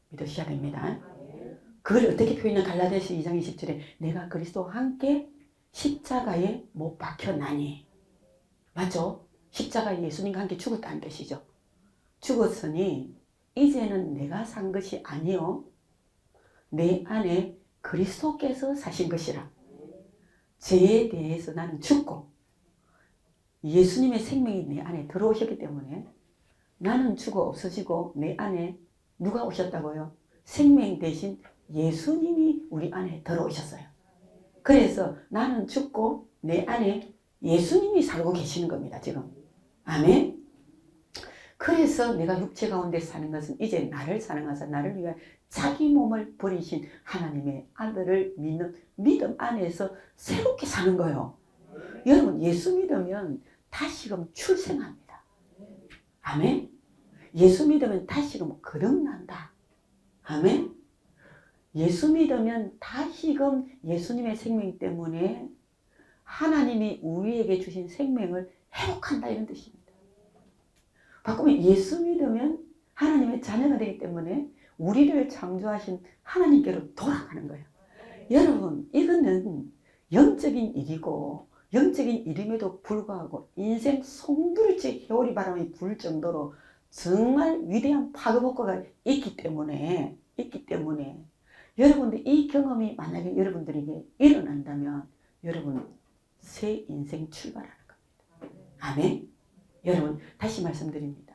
믿으셔야 됩니다. 그걸 어떻게 표현한 갈라디아서 2장 20절에 내가 그리스도와 함께 십자가에 못 박혀나니. 맞죠? 십자가에 예수님과 함께 죽었다는 뜻이죠. 죽었으니 이제는 내가 산 것이 아니요 내 안에 그리스도께서 사신 것이라. 죄에 대해서 나는 죽고 예수님의 생명이 내 안에 들어오셨기 때문에 나는 죽어 없어지고 내 안에 누가 오셨다고요? 생명 대신 예수님이 우리 안에 들어오셨어요. 그래서 나는 죽고 내 안에 예수님이 살고 계시는 겁니다. 지금. 아멘. 그래서 내가 육체 가운데 사는 것은 이제 나를 사랑하사 나를 위하여 자기 몸을 버리신 하나님의 아들을 믿는 믿음 안에서 새롭게 사는 거예요. 여러분, 예수 믿으면 다시금 출생합니다. 아멘. 예수 믿으면 다시금 거듭난다. 아멘. 예수 믿으면 다시금 예수님의 생명 때문에 하나님이 우리에게 주신 생명을 회복한다, 이런 뜻입니다. 바꾸면 예수 믿으면 하나님의 자녀가 되기 때문에 우리를 창조하신 하나님께로 돌아가는 거예요. 여러분, 이거는 영적인 일이고 영적인 일임에도 불구하고 인생 송두리째 회오리 바람이 불 정도로 정말 위대한 파급 효과가 있기 때문에 여러분들 이 경험이 만약에 여러분들에게 일어난다면 여러분 새 인생 출발하는 겁니다. 아멘. 여러분 다시 말씀드립니다.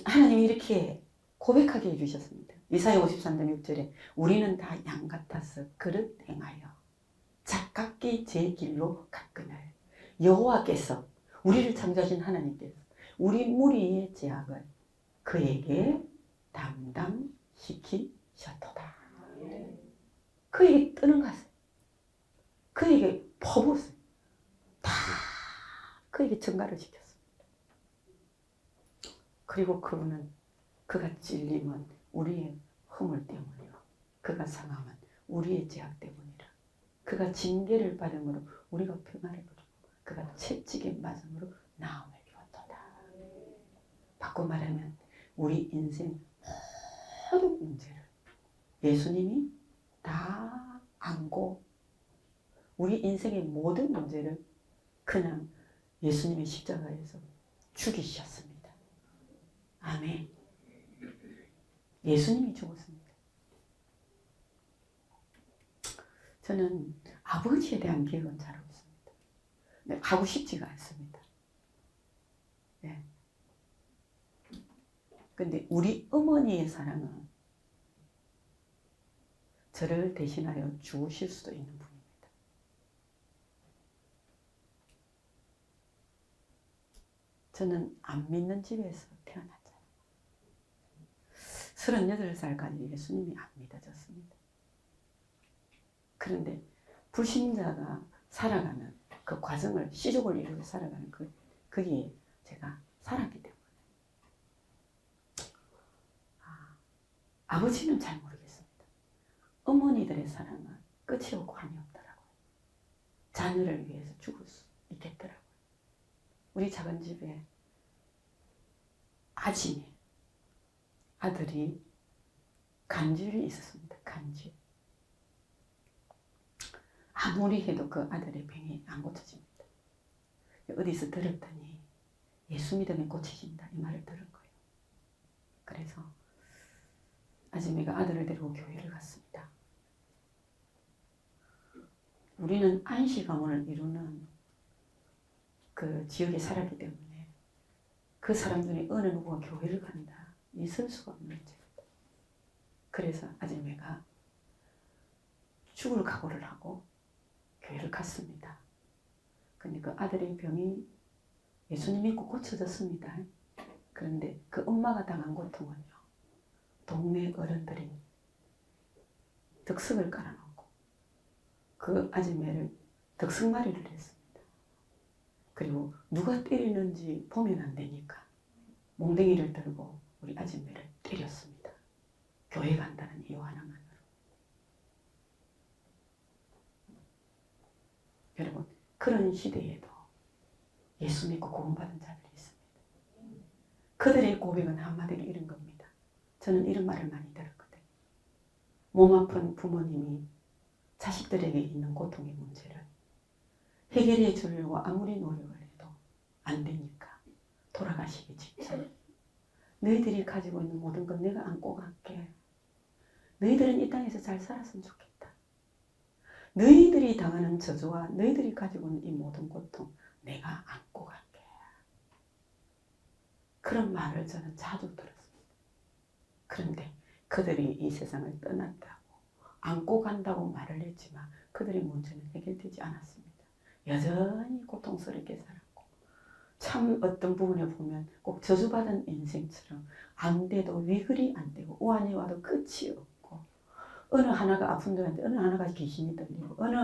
하나님이 이렇게 고백하게 해주셨습니다. 이사야 53장 6절에 우리는 다 양 같아서 그릇 행하여 작각기 제 길로 갔거늘 여호와께서 우리를 창조하신 하나님께서 우리 무리의 죄악을 그에게 담당시키셨도다. 그에게 떠넘갔어요. 그에게 퍼부었어요. 다 그에게 전가를 시켰습니다. 그리고 그분은 그가 찔림은 우리의 허물 때문이요 그가 상함은 우리의 죄악 때문이라. 그가 징계를 받음으로 우리가 평안을 누리고 그가 채찍에 맞음으로 나음을 입었도다. 바꿔 말하면 우리 인생 모든 문제를 예수님이 다 안고 우리 인생의 모든 문제를 그냥 예수님의 십자가에서 죽이셨습니다. 아멘. 예수님이 죽었습니다. 저는 아버지에 대한 기억은 잘 없습니다. 네, 하고 싶지가 않습니다. 네. 근데 우리 어머니의 사랑은 저를 대신하여 죽으실 수도 있는 분입니다. 저는 안 믿는 집에서 태어났잖아요. 38살까지 예수님이 안 믿어졌습니다. 그런데 불신자가 살아가는 그 과정을 시족을 이루고 살아가는 그게 제가 살았기 때문에 아버지는 잘 모르겠습니다. 어머니들의 사랑은 끝이 없고 한이 없더라고요. 자녀를 위해서 죽을 수 있겠더라고요. 우리 작은 집에 아침에 아들이 간질이 있었습니다. 간질. 아무리 해도 그 아들의 병이 안 고쳐집니다. 어디서 들었더니 예수 믿으면 고쳐진다 이 말을 들은 거예요. 그래서 아줌매가 아들을 데리고 교회를 갔습니다. 우리는 안시 가문을 이루는 그 지역에 살았기 때문에 그 사람 중에 어느 누구가 교회를 간다 있을 수가 없는 문제입니다. 그래서 아줌매가 죽을 각오를 하고 교회를 갔습니다. 근데 그 아들의 병이 예수님 믿고 고쳐졌습니다. 그런데 그 엄마가 당한 고통은요. 동네 어른들이 덕석을 깔아놓고 그 아줌매를 덕석마리를 했습니다. 그리고 누가 때리는지 보면 안 되니까 몽댕이를 들고 우리 아줌매를 때렸습니다. 교회 간다는 이유 하나만으로. 여러분 그런 시대에도 예수 믿고 구원받은 자들이 있습니다. 그들의 고백은 한마디로 이런 겁니다. 저는 이런 말을 많이 들었거든요. 몸 아픈 부모님이 자식들에게 있는 고통의 문제를 해결해 주려고 아무리 노력을 해도 안 되니까 돌아가시기 직전 너희들이 가지고 있는 모든 건 내가 안고 갈게. 너희들은 이 땅에서 잘 살았으면 좋겠다. 너희들이 당하는 저주와 너희들이 가지고 있는 이 모든 고통 내가 안고 갈게. 그런 말을 저는 자주 들었습니다. 그런데 그들이 이 세상을 떠났다고 안고 간다고 말을 했지만 그들의 문제는 해결되지 않았습니다. 여전히 고통스럽게 살았고 참 어떤 부분에 보면 꼭 저주받은 인생처럼 안 돼도 위글이 안 되고 우환이 와도 끝이 없고 어느 하나가 아픈 데한테 어느 하나가 귀신이 들리고 어느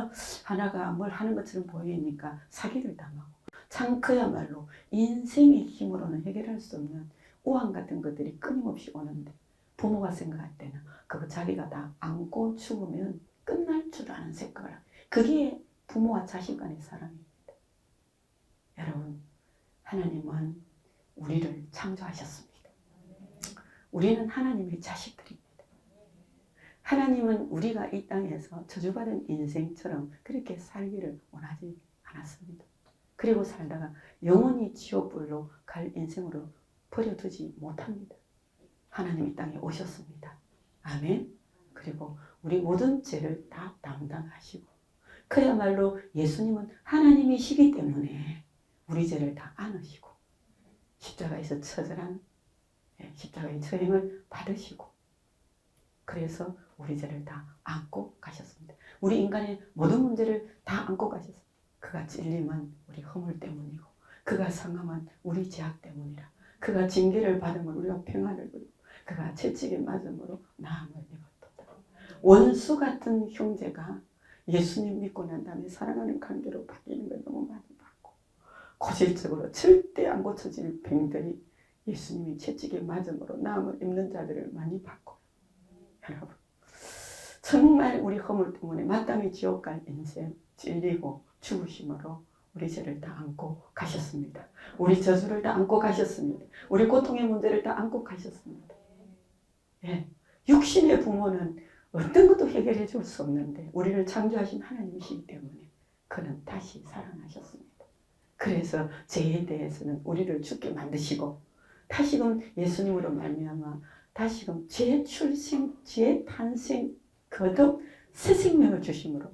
하나가 뭘 하는 것처럼 보이니까 사기를 당하고 참 그야말로 인생의 힘으로는 해결할 수 없는 우환 같은 것들이 끊임없이 오는데 부모가 생각할 때는 그거 자기가 다 안고 죽으면 끝날 줄 아는 생각을 그게 부모와 자식 간의 사랑입니다. 여러분 하나님은 우리를 창조하셨습니다. 우리는 하나님의 자식들입니다. 하나님은 우리가 이 땅에서 저주받은 인생처럼 그렇게 살기를 원하지 않았습니다. 그리고 살다가 영원히 지옥불로 갈 인생으로 버려두지 못합니다. 하나님 이 땅에 오셨습니다. 아멘. 그리고 우리 모든 죄를 다 담당하시고 그야말로 예수님은 하나님이시기 때문에 우리 죄를 다 안으시고 십자가에서 처절한 십자가의 처형을 받으시고 그래서 우리 죄를 다 안고 가셨습니다. 우리 인간의 모든 문제를 다 안고 가셨습니다. 그가 찔림은 우리 허물 때문이고 그가 상함은 우리 죄악 때문이라 그가 징계를 받으면 우리가 평안을 누리고 그가 채찍에 맞음으로 나음을 입었도다. 원수 같은 형제가 예수님 믿고 난 다음에 사랑하는 관계로 바뀌는 걸 너무 많이 봤고 고질적으로 절대 안 고쳐질 병들이 예수님이 채찍에 맞음으로 나음을 입는 자들을 많이 봤고 여러분 정말 우리 허물 때문에 마땅히 지옥 갈 인생 찔리고 죽으심으로 우리 죄를 다 안고 가셨습니다. 우리 저주를 다 안고 가셨습니다. 우리 고통의 문제를 다 안고 가셨습니다. 예, 육신의 부모는 어떤 것도 해결해 줄 수 없는데 우리를 창조하신 하나님이시기 때문에 그는 다시 살아나셨습니다. 그래서 죄에 대해서는 우리를 죽게 만드시고 다시금 예수님으로 말미암아 다시금 재출생, 재탄생, 거듭 새 생명을 주심으로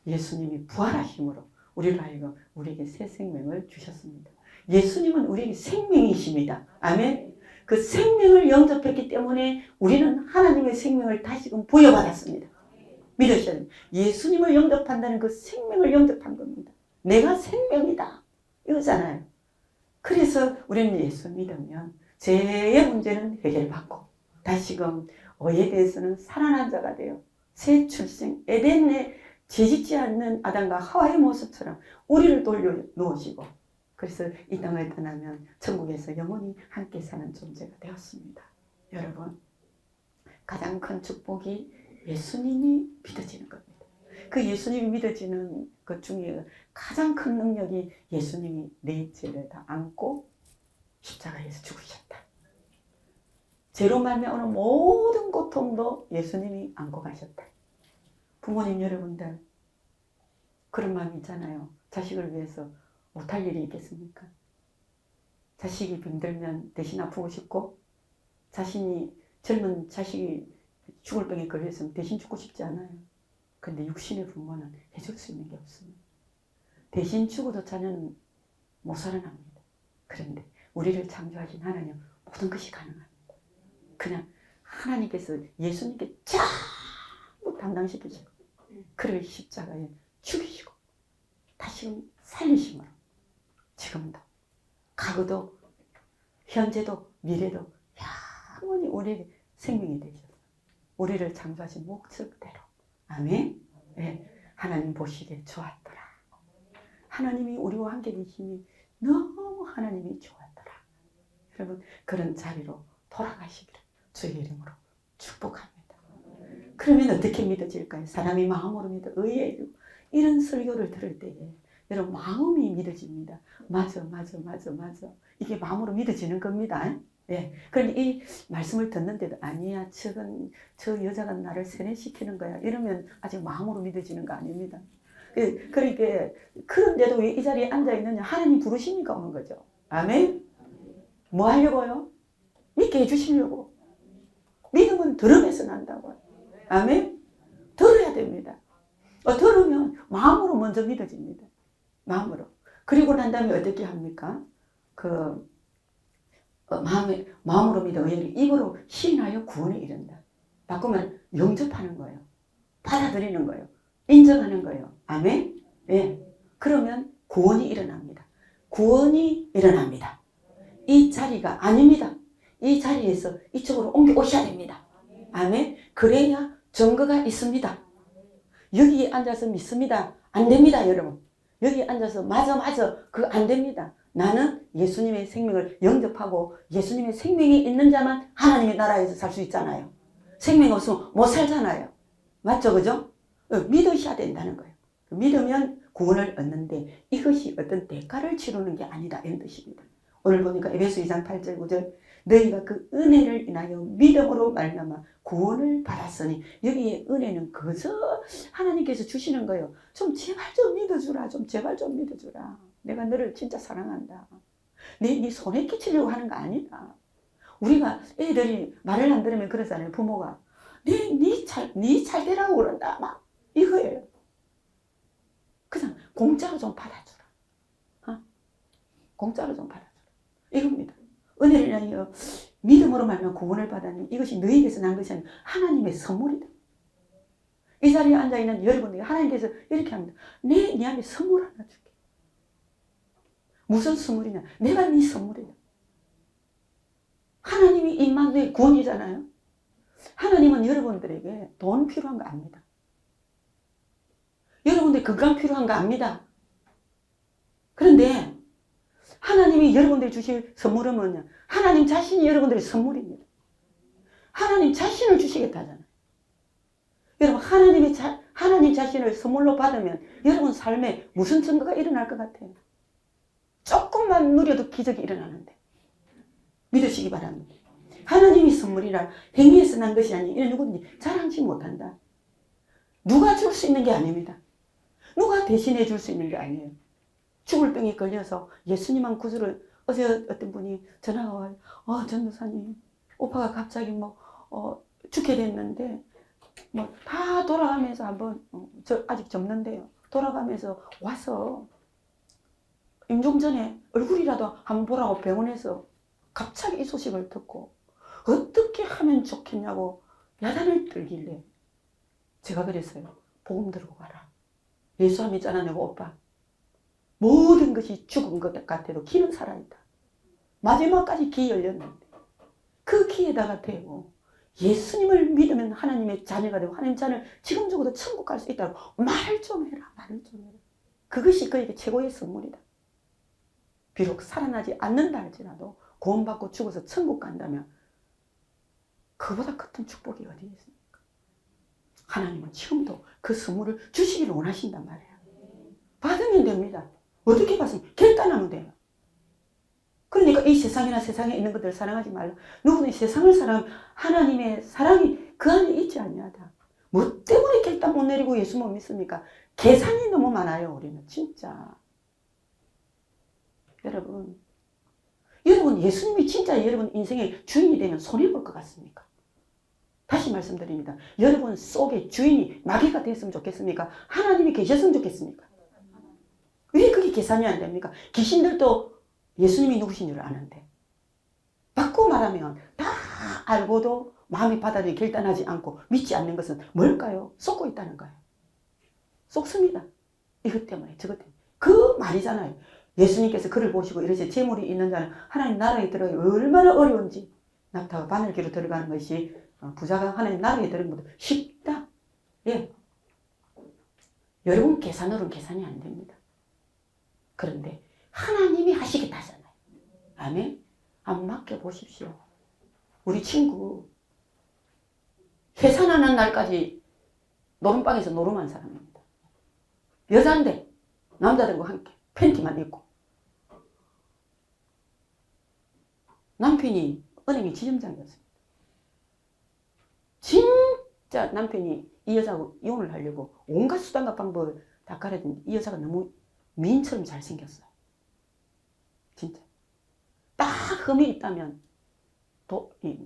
예수님이 부활하심으로 우리로 하여금 우리에게 새 생명을 주셨습니다. 예수님은 우리에게 생명이십니다. 아멘. 그 생명을 영접했기 때문에 우리는 하나님의 생명을 다시금 부여받았습니다. 믿으셔야 돼요. 예수님을 영접한다는 그 생명을 영접한 겁니다. 내가 생명이다. 이거잖아요. 그래서 우리는 예수 믿으면 죄의 문제는 해결받고 다시금 의에 대해서는 살아난 자가 되어 새 출생, 에덴에 죄짓지 않는 아담과 하와의 모습처럼 우리를 돌려놓으시고 그래서 이 땅을 떠나면 천국에서 영원히 함께 사는 존재가 되었습니다. 여러분 가장 큰 축복이 예수님이 믿어지는 겁니다. 그 예수님이 믿어지는 것 중에 가장 큰 능력이 예수님이 내 죄를 다 안고 십자가에서 죽으셨다. 죄로 말미암아 모든 고통도 예수님이 안고 가셨다. 부모님 여러분들 그런 마음이 있잖아요. 자식을 위해서 못할 일이 있겠습니까? 자식이 병들면 대신 아프고 싶고 젊은 자식이 죽을 병에 걸렸으면 대신 죽고 싶지 않아요. 그런데 육신의 부모는 해줄 수 있는 게 없습니다. 대신 죽어도 자녀는 못 살아납니다. 그런데 우리를 창조하신 하나님 모든 것이 가능합니다. 그냥 하나님께서 예수님께 전부 담당시키시고 그를 십자가에 죽이시고 다시 살리심으로 지금도 과거도 현재도 미래도 영원히 우리에게 생명이 되셔서 우리를 창조하신 목적대로 아멘. 네, 하나님 보시기에 좋았더라. 하나님이 우리와 함께 계시니 너무 하나님이 좋았더라. 여러분 그런 자리로 돌아가시기를 주의 이름으로 축복합니다. 그러면 어떻게 믿어질까요? 사람이 마음으로 믿어 의에 이런 설교를 들을 때에 여러분 마음이 믿어집니다. 맞아. 이게 마음으로 믿어지는 겁니다. 예. 그런데 이 말씀을 듣는데도 아니야 저 여자가 나를 세뇌시키는 거야 이러면 아직 마음으로 믿어지는 거 아닙니다. 그러니까 그런데도 왜 이 자리에 앉아 있느냐 하나님 부르시니까 오는 거죠. 아멘. 뭐 하려고요? 믿게 해주시려고. 믿음은 들음에서 난다고요. 아멘. 들어야 됩니다. 들으면 마음으로 먼저 믿어집니다. 마음으로. 그리고 난 다음에 어떻게 합니까? 마음으로 믿어 의를 입으로 시인하여 구원에 이른다. 바꾸면 영접하는 거예요. 받아들이는 거예요. 인정하는 거예요. 아멘? 예. 그러면 구원이 일어납니다. 구원이 일어납니다. 이 자리가 아닙니다. 이 자리에서 이쪽으로 옮겨 오셔야 됩니다. 아멘? 그래야 증거가 있습니다. 여기에 앉아서 믿습니다. 안 됩니다, 여러분. 여기 앉아서 맞아 그거 안 됩니다. 나는 예수님의 생명을 영접하고 예수님의 생명이 있는 자만 하나님의 나라에서 살 수 있잖아요. 생명 없으면 못 살잖아요. 맞죠, 그죠? 믿으셔야 된다는 거예요. 믿으면 구원을 얻는데 이것이 어떤 대가를 치르는 게 아니다 이런 뜻입니다. 오늘 보니까 에베소 2장 8절 9절 너희가 그 은혜를 인하여 믿음으로 말미암아 구원을 받았으니 여기에 은혜는 그저 하나님께서 주시는 거예요. 좀 제발 좀 믿어주라. 좀 제발 좀 믿어주라. 내가 너를 진짜 사랑한다. 네 손에 끼치려고 하는 거 아니다. 우리가 애들이 말을 안 들으면 그러잖아요. 부모가 네 잘 되라고 그런다 막 이거예요. 그냥 공짜로 좀 받아주라. 공짜로 좀 받아주라. 이겁니다. 은혜를 인하여 믿음으로 말하면 구원을 받았니 이것이 너희에게서 난 것이 아니라 하나님의 선물이다. 이 자리에 앉아있는 여러분들이 하나님께서 이렇게 합니다. 네 안에 선물 하나 줄게. 무슨 선물이냐? 내가 네 선물이다. 하나님이 임마누엘 구원이잖아요. 하나님은 여러분들에게 돈 필요한 거 압니다. 여러분들 건강 필요한 거 압니다. 그런데 하나님이 여러분들이 주실 선물은 뭐냐? 하나님 자신이 여러분들의 선물입니다. 하나님 자신을 주시겠다 하잖아요. 여러분 하나님 자신을 선물로 받으면 여러분 삶에 무슨 증거가 일어날 것 같아요? 조금만 누려도 기적이 일어나는데 믿으시기 바랍니다. 하나님이 선물이라 행위에서 난 것이 아니 이런 누구든지 자랑치 못한다. 누가 줄 수 있는 게 아닙니다. 누가 대신해 줄 수 있는 게 아니에요. 죽을 병에 걸려서 예수님만 구주를 어제 어떤 분이 전화가 와요. 전도사님 오빠가 갑자기 죽게 됐는데 다 돌아가면서 한번 저 아직 젊는데요. 돌아가면서 와서 임종 전에 얼굴이라도 한번 보라고 병원에서 갑자기 이 소식을 듣고 어떻게 하면 좋겠냐고 야단을 떨길래 제가 그랬어요. 복음 들고 가라. 예수 믿잖아 내가 오빠. 모든 것이 죽은 것 같아도 기는 살아있다. 마지막까지 기 열렸는데 그 기에다가 대고 예수님을 믿으면 하나님의 자녀가 되고 하나님 자녀를 지금 죽어도 천국 갈 수 있다고 말을 좀 해라. 그것이 그에게 최고의 선물이다. 비록 살아나지 않는다 할지라도 구원받고 죽어서 천국 간다면 그보다 큰 축복이 어디 있습니까? 하나님은 지금도 그 선물을 주시기를 원하신단 말이에요. 받으면 됩니다. 어떻게 받습니까? 결단하면 돼요. 그러니까 이 세상이나 세상에 있는 것들을 사랑하지 말라. 누구는 세상을 사랑하면 하나님의 사랑이 그 안에 있지 아니하다. 뭐 때문에 결단 못 내리고 예수 못 믿습니까? 계산이 너무 많아요. 우리는 진짜. 여러분 예수님이 진짜 여러분 인생의 주인이 되면 손해볼 것 같습니까? 다시 말씀드립니다. 여러분 속에 주인이 마귀가 됐으면 좋겠습니까? 하나님이 계셨으면 좋겠습니까? 왜 그게 계산이 안 됩니까? 귀신들도 예수님이 누구신 줄 아는데 바꾸고 말하면 다 알고도 마음이 받아들이 결단하지 않고 믿지 않는 것은 뭘까요? 속고 있다는 거예요. 속습니다. 이것 때문에 저것 때문에. 그 말이잖아요. 예수님께서 그를 보시고 이러시 재물이 있는 자는 하나님 나라에 들어가기 얼마나 어려운지 낙타가 바늘기로 들어가는 것이 부자가 하나님 나라에 들어가는 것보다 쉽다. 예. 여러분 계산으로는 계산이 안 됩니다. 그런데 하나님이 하시겠다 하잖아요. 아멘? 한번 맡겨보십시오. 우리 친구 해산하는 날까지 노름방에서 노름한 사람입니다. 여자인데 남자들과 함께 팬티만 입고 남편이 은행의 지점장이었습니다. 진짜 남편이 이 여자하고 이혼을 하려고 온갖 수단과 방법을 다 가려듣는데 이 여자가 너무 미인처럼 잘생겼어요. 진짜. 딱 흠이 있다면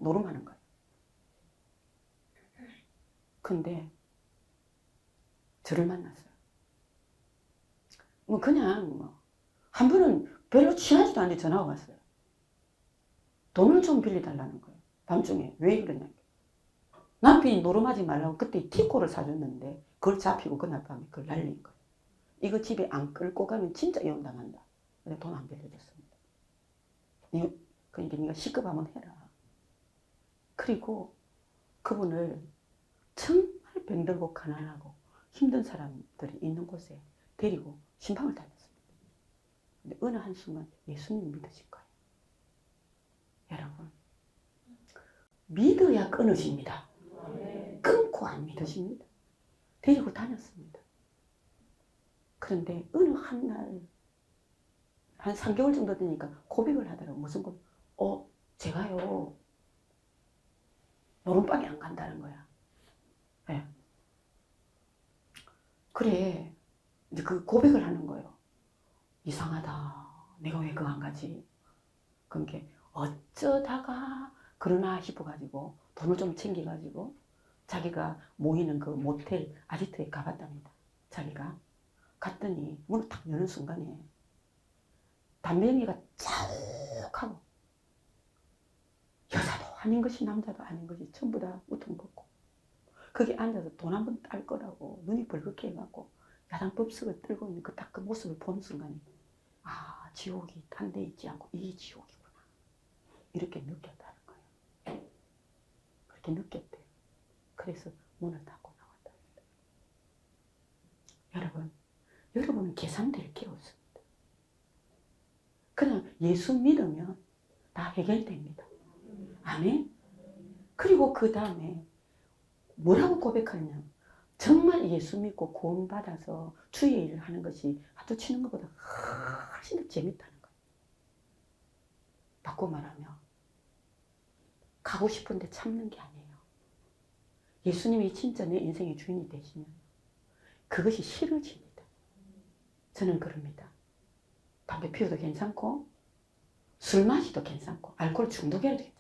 노름하는 거예요. 근데 저를 만났어요. 그냥 한 번은 별로 친하지도 않은데 전화가 왔어요. 돈을 좀 빌려달라는 거예요. 밤중에. 왜 그러냐. 남편이 노름하지 말라고 그때 티코를 사줬는데 그걸 잡히고 그날 밤에 그걸 날린 거예요. 이거 집에 안 끌고 가면 진짜 이혼당한다. 근데 돈 안 빌려줬습니다. 그러니까 네가 시급하면 해라. 그리고 그분을 정말 병들고 가난하고 힘든 사람들이 있는 곳에 데리고 신방을 다녔습니다. 근데 어느 한순간 예수님 믿으실 거예요. 여러분, 믿어야 끊어집니다. 끊고 안 믿으십니다. 데리고 다녔습니다. 그런데 어느 한날 한 3개월 정도 되니까 고백을 하더라고요. 무슨 고백? 제가요 노름방에 안 간다는 거야. 네. 그래, 이제 그 고백을 하는 거예요. 이상하다. 내가 왜 그거 안 가지? 그러니까 어쩌다가 그러나 싶어가지고 돈을 좀 챙겨가지고 자기가 모이는 그 모텔 아지트에 가봤답니다. 자기가 갔더니 문을 탁 여는 순간에 담배 연기가 자욱하고 여자도 아닌 것이 남자도 아닌 것이 전부 다 우통 벗고 거기 앉아서 돈 한 번 딸 거라고 눈이 벌겋게 해갖고 야단법석을 들고 있는 딱 그 모습을 보는 순간에 아, 지옥이 딴 데 있지 않고 이게 지옥이구나 이렇게 느꼈다는 거예요. 그렇게 느꼈대요. 그래서 문을 닫고 나왔답니다. 여러분은 계산될 게 없습니다. 그냥 예수 믿으면 다 해결됩니다. 아멘. 그리고 그 다음에 뭐라고 고백하냐? 정말 예수 믿고 구원받아서 주의 일을 하는 것이 하도 치는 것보다 훨씬 더 재밌다는 거예요. 바꿔 말하면 가고 싶은데 참는 게 아니에요. 예수님이 진짜 내 인생의 주인이 되시면 그것이 싫어집니다. 저는 그럽니다. 담배 피워도 괜찮고 술 마시도 괜찮고 알코올 중독이라도 괜찮고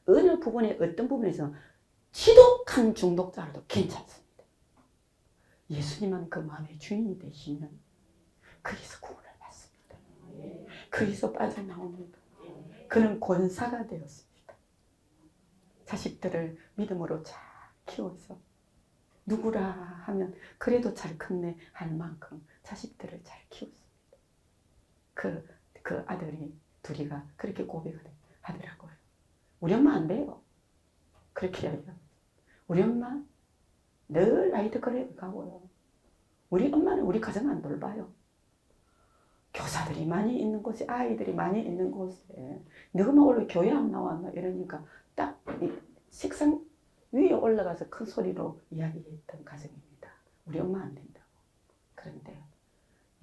어느 부분에 어떤 부분에서 지독한 중독자라도 괜찮습니다. 예수님은 그 마음의 주인이 되시면 거기서 구원을 받습니다. 거기서 빠져나옵니다. 그는 권사가 되었습니다. 자식들을 믿음으로 잘 키워서 누구라 하면 그래도 잘 컸네 할 만큼 자식들을 잘 키웠습니다. 그 아들이 둘이가 그렇게 고백을 하더라고요. 우리 엄마 안 돼요. 그렇게 이야기합니다. 우리 엄마 늘 나이트클럽에 가고요. 우리 엄마는 우리 가정 안 돌봐요. 교사들이 많이 있는 곳에 아이들이 많이 있는 곳에 너만 원래 교회 안 나왔나 이러니까 딱 식상 위에 올라가서 큰 소리로 이야기했던 가정입니다. 우리 엄마 안 된다고. 그런데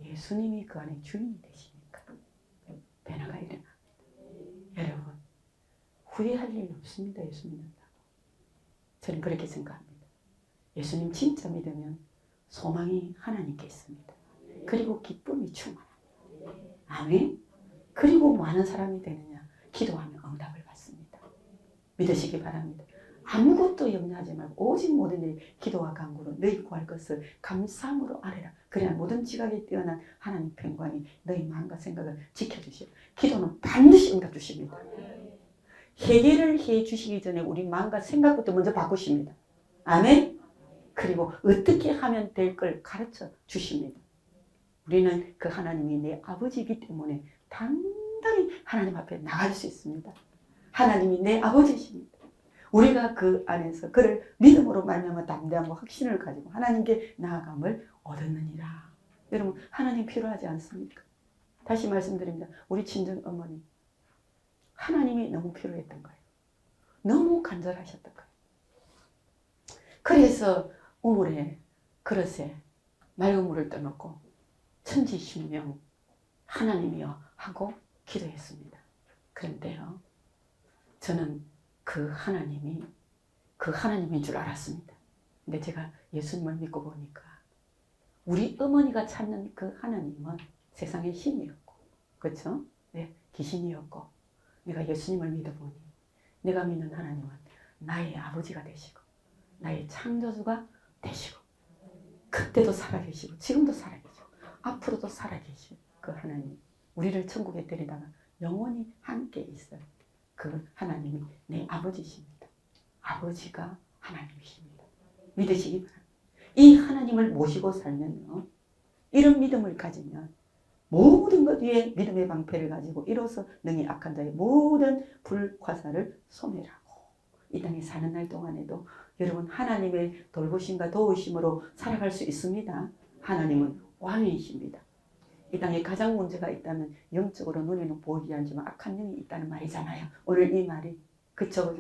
예수님이 그 안에 주인이 되시니까 변화가 일어납니다. 여러분 후회할 일 없습니다. 예수 믿는다고. 저는 그렇게 생각합니다. 예수님 진짜 믿으면 소망이 하나님께 있습니다. 그리고 기쁨이 충만합니다. 아멘. 그리고 많은 사람이 되느냐? 기도하면 응답을 받습니다. 믿으시기 바랍니다. 아무것도 염려하지 말고 오직 모든 일 기도와 간구로 너희 구할 것을 감사함으로 아뢰라. 그래야 모든 지각에 뛰어난 하나님 평강이 너희 마음과 생각을 지켜주시오. 기도는 반드시 응답 주십니다. 해결을 해 주시기 전에 우리 마음과 생각부터 먼저 바꾸십니다. 아멘. 그리고 어떻게 하면 될 걸 가르쳐 주십니다. 우리는 그 하나님이 내 아버지이기 때문에 당당히 하나님 앞에 나갈 수 있습니다. 하나님이 내 아버지이십니다. 우리가 그 안에서 그를 믿음으로 말미암아 담대함과 확신을 가지고 하나님께 나아감을 얻었느니라. 여러분 하나님 필요하지 않습니까? 다시 말씀드립니다. 우리 친정 어머니 하나님이 너무 필요했던 거예요. 너무 간절하셨던 거예요. 그래서 우물에 그릇에 맑은 물을 떠놓고 천지신명 하나님이여 하고 기도했습니다. 그런데요 저는 그 하나님인 줄 알았습니다. 근데 제가 예수님을 믿고 보니까 우리 어머니가 찾는 그 하나님은 세상의 신이었고 그렇죠? 네, 귀신이었고 내가 예수님을 믿어보니 내가 믿는 하나님은 나의 아버지가 되시고 나의 창조주가 되시고 그때도 살아계시고 지금도 살아계시고 앞으로도 살아계시고 그 하나님 우리를 천국에 데리다가 영원히 함께 있어요. 그 하나님이 내 아버지십니다. 아버지가 하나님이십니다. 믿으시기 바랍니다. 이 하나님을 모시고 살면요, 이런 믿음을 가지면 모든 것 위에 믿음의 방패를 가지고 이로써 능히 악한 자의 모든 불화살을 소멸하고 이 땅에 사는 날 동안에도 여러분 하나님의 돌보심과 도우심으로 살아갈 수 있습니다. 하나님은 왕이십니다. 이 땅에 가장 문제가 있다면 영적으로 눈에는 보이지 않지만 악한 영이 있다는 말이잖아요. 오늘 이 말이 그쵸?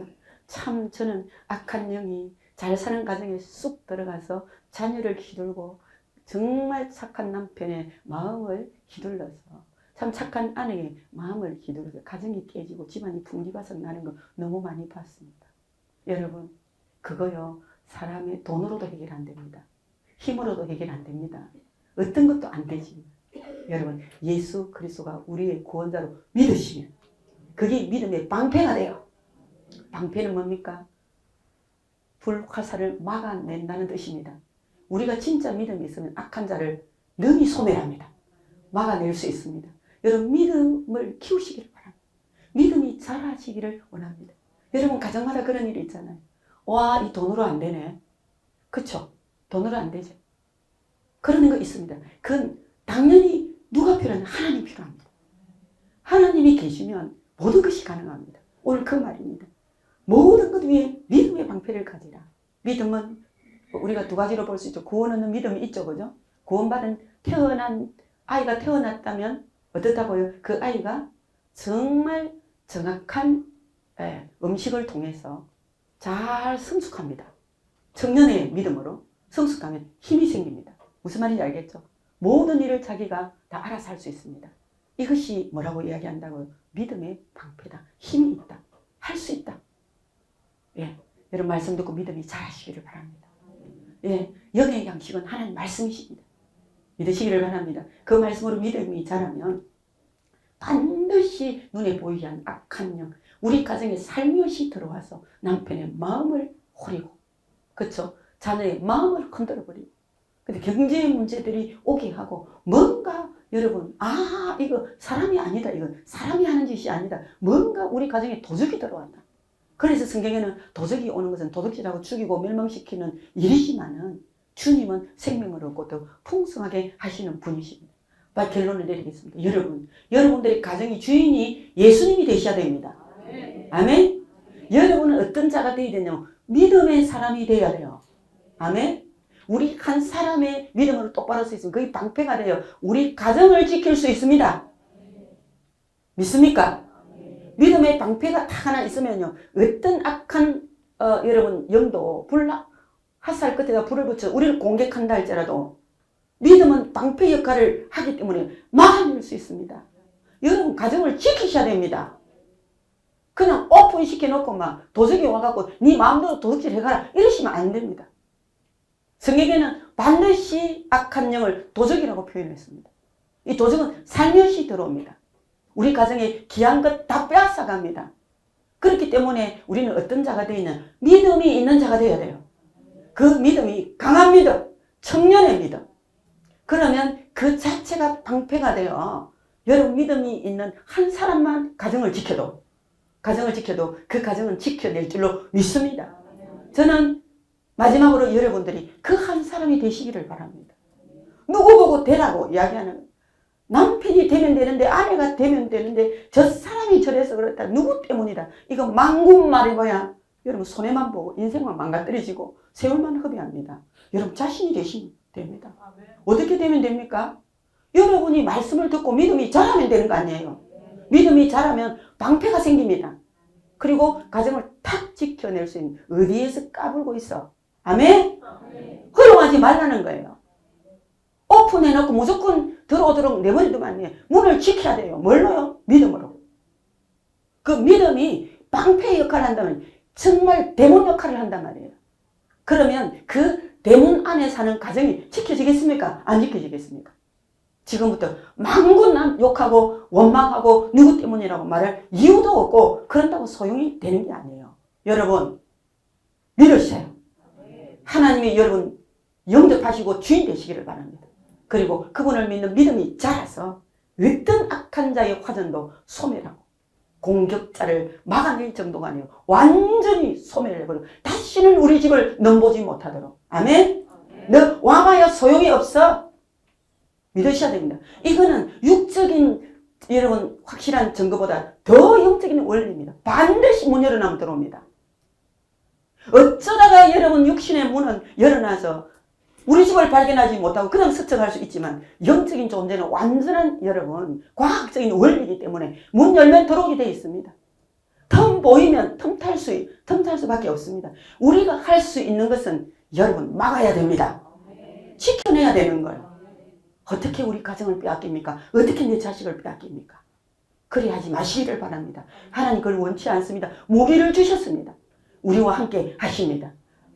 참 저는 악한 영이 잘 사는 가정에 쑥 들어가서 자녀를 휘둘고 정말 착한 남편의 마음을 휘둘러서 참 착한 아내의 마음을 휘둘러서 가정이 깨지고 집안이 풍비바석 나는 거 너무 많이 봤습니다. 여러분 그거요 사람의 돈으로도 해결 안 됩니다. 힘으로도 해결 안 됩니다. 어떤 것도 안 되지. 여러분 예수 그리스도가 우리의 구원자로 믿으시면 그게 믿음의 방패가 돼요. 방패는 뭡니까? 불화살을 막아낸다는 뜻입니다. 우리가 진짜 믿음이 있으면 악한 자를 능히 소멸합니다. 막아낼 수 있습니다. 여러분 믿음을 키우시기를 바랍니다. 믿음이 자라시기를 원합니다. 여러분 가정마다 그런 일이 있잖아요. 와, 이 돈으로 안 되네. 그쵸? 돈으로 안 되죠. 그러는 거 있습니다. 그건 당연히 누가 필요하냐? 하나님이 필요합니다. 하나님이 계시면 모든 것이 가능합니다. 오늘 그 말입니다. 모든 것 위에 믿음의 방패를 가지라. 믿음은 우리가 두 가지로 볼 수 있죠. 구원 얻는 믿음이 있죠. 그죠? 구원받은 아이가 태어났다면 어떻다고요? 그 아이가 정말 정확한 음식을 통해서 잘 성숙합니다. 청년의 믿음으로 성숙하면 힘이 생깁니다. 무슨 말인지 알겠죠? 모든 일을 자기가 다 알아서 할 수 있습니다. 이것이 뭐라고 이야기한다고요? 믿음의 방패다. 힘이 있다. 할 수 있다. 예, 여러분 말씀 듣고 믿음이 자라시기를 바랍니다. 예, 영의 양식은 하나님 말씀이십니다. 믿으시기를 바랍니다. 그 말씀으로 믿음이 자라면 반드시 눈에 보이지 않는 악한 영, 우리 가정에 살며시 들어와서 남편의 마음을 호리고, 그렇죠? 자녀의 마음을 흔들어버리고, 근데 경제의 문제들이 오게 하고 뭔가 여러분 이거 사람이 아니다. 이거 사람이 하는 짓이 아니다. 뭔가 우리 가정에 도적이 들어왔다. 그래서 성경에는 도적이 오는 것은 도둑질하고 죽이고 멸망시키는 일이지만은 주님은 생명을 얻고 더 풍성하게 하시는 분이십니다. 결론을 내리겠습니다. 여러분들의 가정의 주인이 예수님이 되셔야 됩니다. 아멘? 여러분은 어떤 자가 되어야 되냐면 믿음의 사람이 되어야 돼요. 아멘? 우리 한 사람의 믿음으로 똑바로 서 있으면 그게 방패가 돼요. 우리 가정을 지킬 수 있습니다. 믿습니까? 믿음의 방패가 딱 하나 있으면요. 어떤 악한 여러분 영도 핫살 끝에다 불을 붙여 우리를 공격한다 할지라도 믿음은 방패 역할을 하기 때문에 막아낼 수 있습니다. 여러분 가정을 지키셔야 됩니다. 그냥 오픈시켜 놓고 막 도적이 와갖고 네 마음대로 도둑질 해가라 이러시면 안 됩니다. 성경에는 반드시 악한 영을 도적이라고 표현했습니다. 이 도적은 살며시 들어옵니다. 우리 가정에 귀한 것 다 빼앗아갑니다. 그렇기 때문에 우리는 어떤 자가 되어 있는 믿음이 있는 자가 되어야 돼요. 그 믿음이 강한 믿음, 청년의 믿음. 그러면 그 자체가 방패가 돼요. 여러분 믿음이 있는 한 사람만 가정을 지켜도 그 가정은 지켜낼 줄로 믿습니다. 저는 마지막으로 여러분들이 그 한 사람이 되시기를 바랍니다. 누구 보고 되라고 이야기하는 남편이 되면 되는데 아내가 되면 되는데 저 사람이 저래서 그렇다. 누구 때문이다. 이거 망군 말해봐야 여러분 손해만 보고 인생만 망가뜨려지고 세월만 허비합니다. 여러분 자신이 되시면 됩니다. 어떻게 되면 됩니까? 여러분이 말씀을 듣고 믿음이 자라면 되는 거 아니에요. 믿음이 자라면 방패가 생깁니다. 그리고 가정을 탁 지켜낼 수 있는 어디에서 까불고 있어. 아멘? 허용하지 말라는 거예요. 오픈해놓고 무조건 들어오도록 내버려두면 안 돼요. 문을 지켜야 돼요. 뭘로요? 믿음으로. 그 믿음이 방패 역할을 한다면 정말 대문 역할을 한단 말이에요. 그러면 그 대문 안에 사는 가정이 지켜지겠습니까? 안 지켜지겠습니까? 지금부터 만군 욕하고 원망하고 누구 때문이라고 말할 이유도 없고 그런다고 소용이 되는 게 아니에요. 여러분 믿으세요. 하나님이 여러분 영접하시고 주인 되시기를 바랍니다. 그리고 그분을 믿는 믿음이 자라서 어떤 악한 자의 화전도 소멸하고 공격자를 막아낼 정도가 아니에요. 완전히 소멸해버리고 다시는 우리 집을 넘보지 못하도록. 아멘? 너 와봐야 소용이 없어. 믿으셔야 됩니다. 이거는 육적인 여러분 확실한 증거보다 더 영적인 원리입니다. 반드시 문 열어놓으면 들어옵니다. 어쩌다가 여러분 육신의 문은 열어놔서 우리 집을 발견하지 못하고 그냥 스쳐갈 수 있지만 영적인 존재는 완전한 여러분 과학적인 원리이기 때문에 문 열면 들어오게 되어 있습니다. 틈 보이면 틈 탈 수밖에 없습니다. 우리가 할 수 있는 것은 여러분 막아야 됩니다. 지켜내야 되는 거예요. 어떻게 우리 가정을 빼앗깁니까? 어떻게 내 자식을 빼앗깁니까? 그리 하지 마시기를 바랍니다. 하나님 그걸 원치 않습니다. 무기를 주셨습니다. 우리와 함께 하십니다.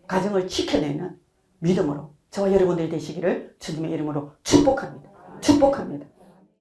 가정을 지켜내는 믿음으로 저와 여러분들 되시기를 주님의 이름으로 축복합니다. 축복합니다.